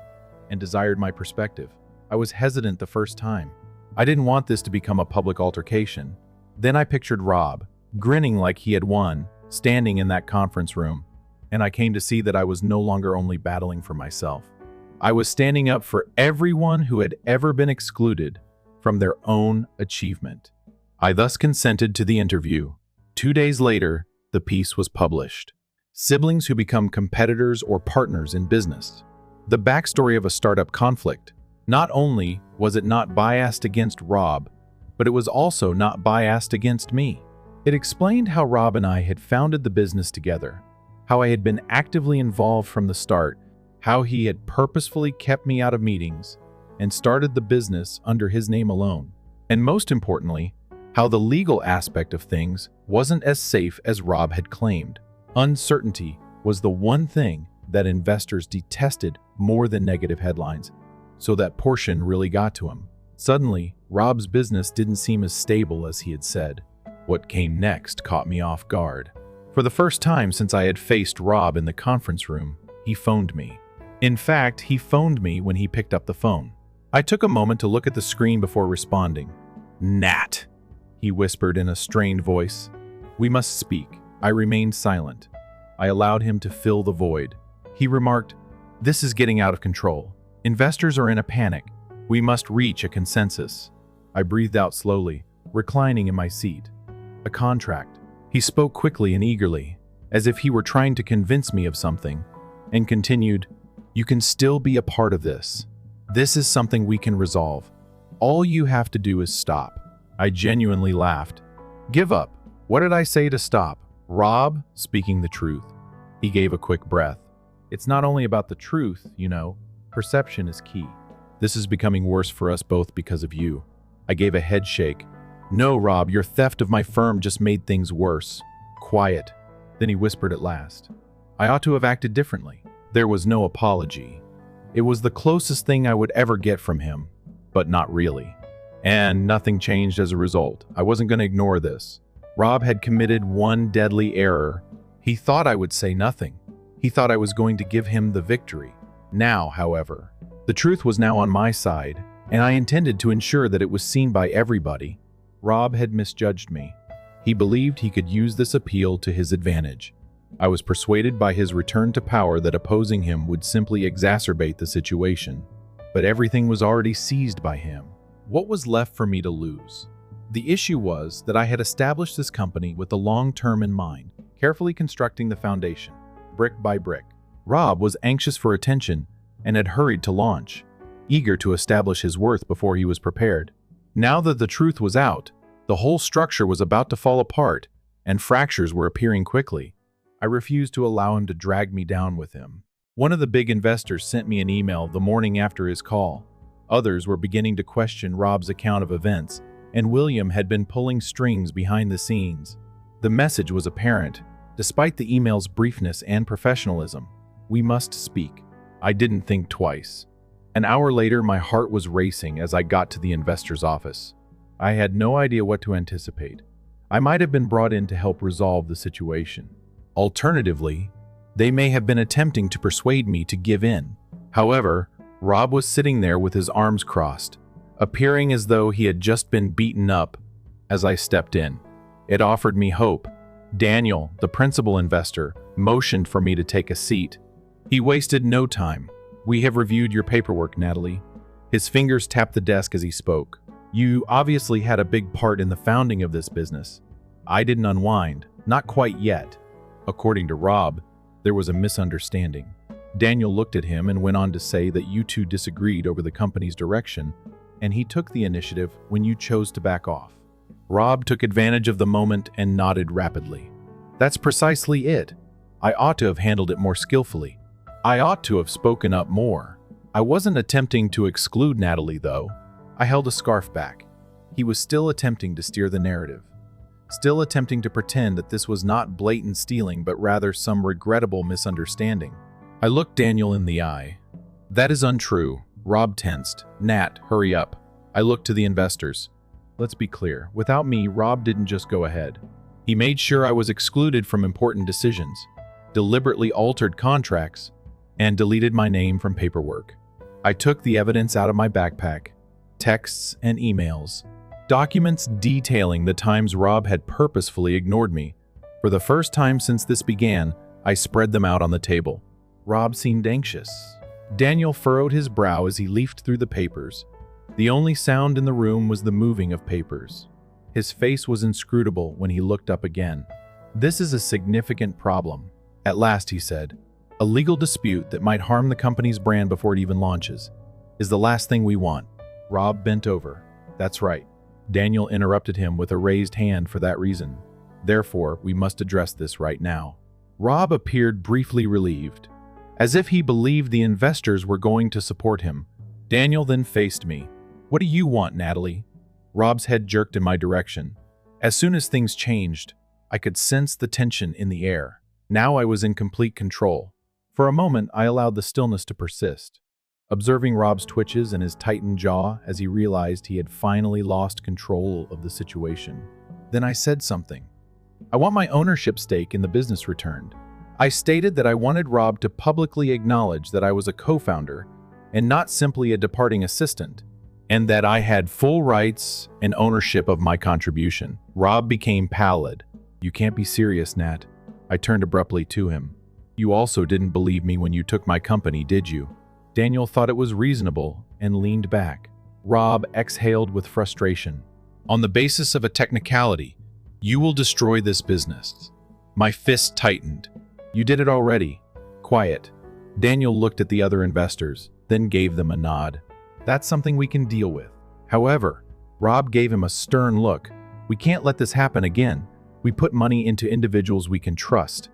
and desired my perspective. I was hesitant the first time. I didn't want this to become a public altercation. Then I pictured Rob, grinning like he had won, standing in that conference room, and I came to see that I was no longer only battling for myself. I was standing up for everyone who had ever been excluded from their own achievement. I thus consented to the interview. 2 days later, the piece was published. siblings who become competitors or partners in business. The backstory of a startup conflict. Not only was it not biased against Rob, but it was also not biased against me. It explained how Rob and I had founded the business together, how I had been actively involved from the start, how he had purposefully kept me out of meetings and started the business under his name alone, and most importantly, how the legal aspect of things wasn't as safe as Rob had claimed. Uncertainty was the one thing that investors detested more than negative headlines, so that portion really got to him. Suddenly, Rob's business didn't seem as stable as he had said. What came next caught me off guard. For the first time since I had faced Rob in the conference room, he phoned me. In fact, he phoned me when he picked up the phone. I took a moment to look at the screen before responding. "Nat," he whispered in a strained voice. "We must speak." I remained silent. I allowed him to fill the void. He remarked, "This is getting out of control. Investors are in a panic. We must reach a consensus." I breathed out slowly, reclining in my seat. "A contract." He spoke quickly and eagerly, as if he were trying to convince me of something, and continued, "You can still be a part of this. This is something we can resolve. All you have to do is stop." I genuinely laughed. "Give up. What did I say to stop?" Rob, speaking the truth. He gave a quick breath. "It's not only about the truth, you know. Perception is key. This is becoming worse for us both because of you." I gave a head shake. "No, Rob, your theft of my firm just made things worse." "Quiet." Then he whispered at last, "I ought to have acted differently." There was no apology. It was the closest thing I would ever get from him, but not really. And nothing changed as a result. I wasn't going to ignore this. Rob had committed one deadly error. He thought I would say nothing. He thought I was going to give him the victory. Now, however, the truth was now on my side, and I intended to ensure that it was seen by everybody. Rob had misjudged me. He believed he could use this appeal to his advantage. I was persuaded by his return to power that opposing him would simply exacerbate the situation. But everything was already seized by him. What was left for me to lose? The issue was that I had established this company with the long term in mind, carefully constructing the foundation, brick by brick. Rob was anxious for attention and had hurried to launch, eager to establish his worth before he was prepared. Now that the truth was out, the whole structure was about to fall apart, and fractures were appearing quickly. I refused to allow him to drag me down with him. One of the big investors sent me an email the morning after his call. Others were beginning to question Rob's account of events, and William had been pulling strings behind the scenes. The message was apparent, despite the email's briefness and professionalism. We must speak. I didn't think twice. An hour later, my heart was racing as I got to the investor's office. I had no idea what to anticipate. I might have been brought in to help resolve the situation. Alternatively, they may have been attempting to persuade me to give in. However, Rob was sitting there with his arms crossed, appearing as though he had just been beaten up. As I stepped in, it offered me hope. Daniel, the principal investor, motioned for me to take a seat. He wasted no time. "We have reviewed your paperwork, Natalie." His fingers tapped the desk as he spoke. "You obviously had a big part in the founding of this business. I didn't unwind, not quite yet." According to Rob, there was a misunderstanding. Daniel looked at him and went on to say that you two disagreed over the company's direction, and he took the initiative when you chose to back off. Rob took advantage of the moment and nodded rapidly. "That's precisely it. I ought to have handled it more skillfully. I ought to have spoken up more. I wasn't attempting to exclude Natalie, though." I held a scarf back. He was still attempting to steer the narrative. Still attempting to pretend that this was not blatant stealing, but rather some regrettable misunderstanding. I looked Daniel in the eye. "That is untrue." Rob tensed. "Nat, hurry up." I looked to the investors. Let's be clear, without me, Rob didn't just go ahead. He made sure I was excluded from important decisions, deliberately altered contracts, and deleted my name from paperwork. I took the evidence out of my backpack, texts and emails, documents detailing the times Rob had purposefully ignored me. For the first time since this began, I spread them out on the table. Rob seemed anxious. Daniel furrowed his brow as he leafed through the papers. The only sound in the room was the moving of papers. His face was inscrutable when he looked up again. "This is a significant problem. At last, he said, a legal dispute that might harm the company's brand before it even launches is the last thing we want. Rob bent over. That's right. Daniel interrupted him with a raised hand for that reason. Therefore, we must address this right now. Rob appeared briefly relieved, as if he believed the investors were going to support him. Daniel then faced me. What do you want, Natalie? Rob's head jerked in my direction. As soon as things changed, I could sense the tension in the air. Now I was in complete control. For a moment, I allowed the stillness to persist, observing Rob's twitches and his tightened jaw as he realized he had finally lost control of the situation. Then I said something. I want my ownership stake in the business returned. I stated that I wanted Rob to publicly acknowledge that I was a co-founder and not simply a departing assistant, and that I had full rights and ownership of my contribution. Rob became pallid. You can't be serious, Nat. I turned abruptly to him. You also didn't believe me when you took my company, did you? Daniel thought it was reasonable and leaned back. Rob exhaled with frustration. On the basis of a technicality, you will destroy this business. My fist tightened. You did it already. Quiet. Daniel looked at the other investors, then gave them a nod. That's something we can deal with. However, Rob gave him a stern look. We can't let this happen again. We put money into individuals we can trust.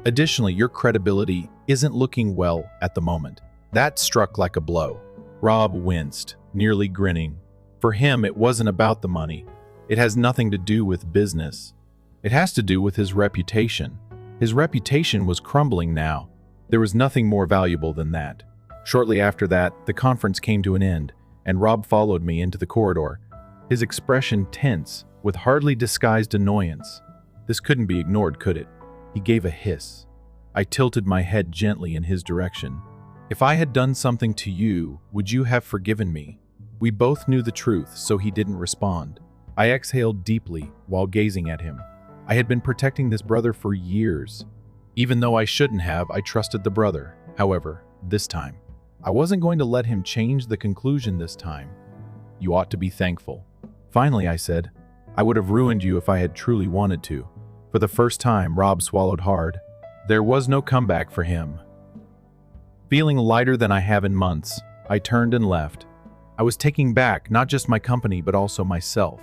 Additionally, your credibility isn't looking well at the moment. That struck like a blow. Rob winced, nearly grinning. For him, it wasn't about the money. It has nothing to do with business. It has to do with his reputation. His reputation was crumbling now. There was nothing more valuable than that. Shortly after that, the conference came to an end, and Rob followed me into the corridor, his expression tense, with hardly disguised annoyance. This couldn't be ignored, could it? He gave a hiss. I tilted my head gently in his direction. If I had done something to you, would you have forgiven me? We both knew the truth, so he didn't respond. I exhaled deeply while gazing at him. I had been protecting this brother for years. Even though I shouldn't have, I trusted the brother. However, this time, I wasn't going to let him change the conclusion this time. You ought to be thankful. Finally, I said, I would have ruined you if I had truly wanted to. For the first time, Rob swallowed hard. There was no comeback for him. Feeling lighter than I have in months, I turned and left. I was taking back not just my company, but also myself.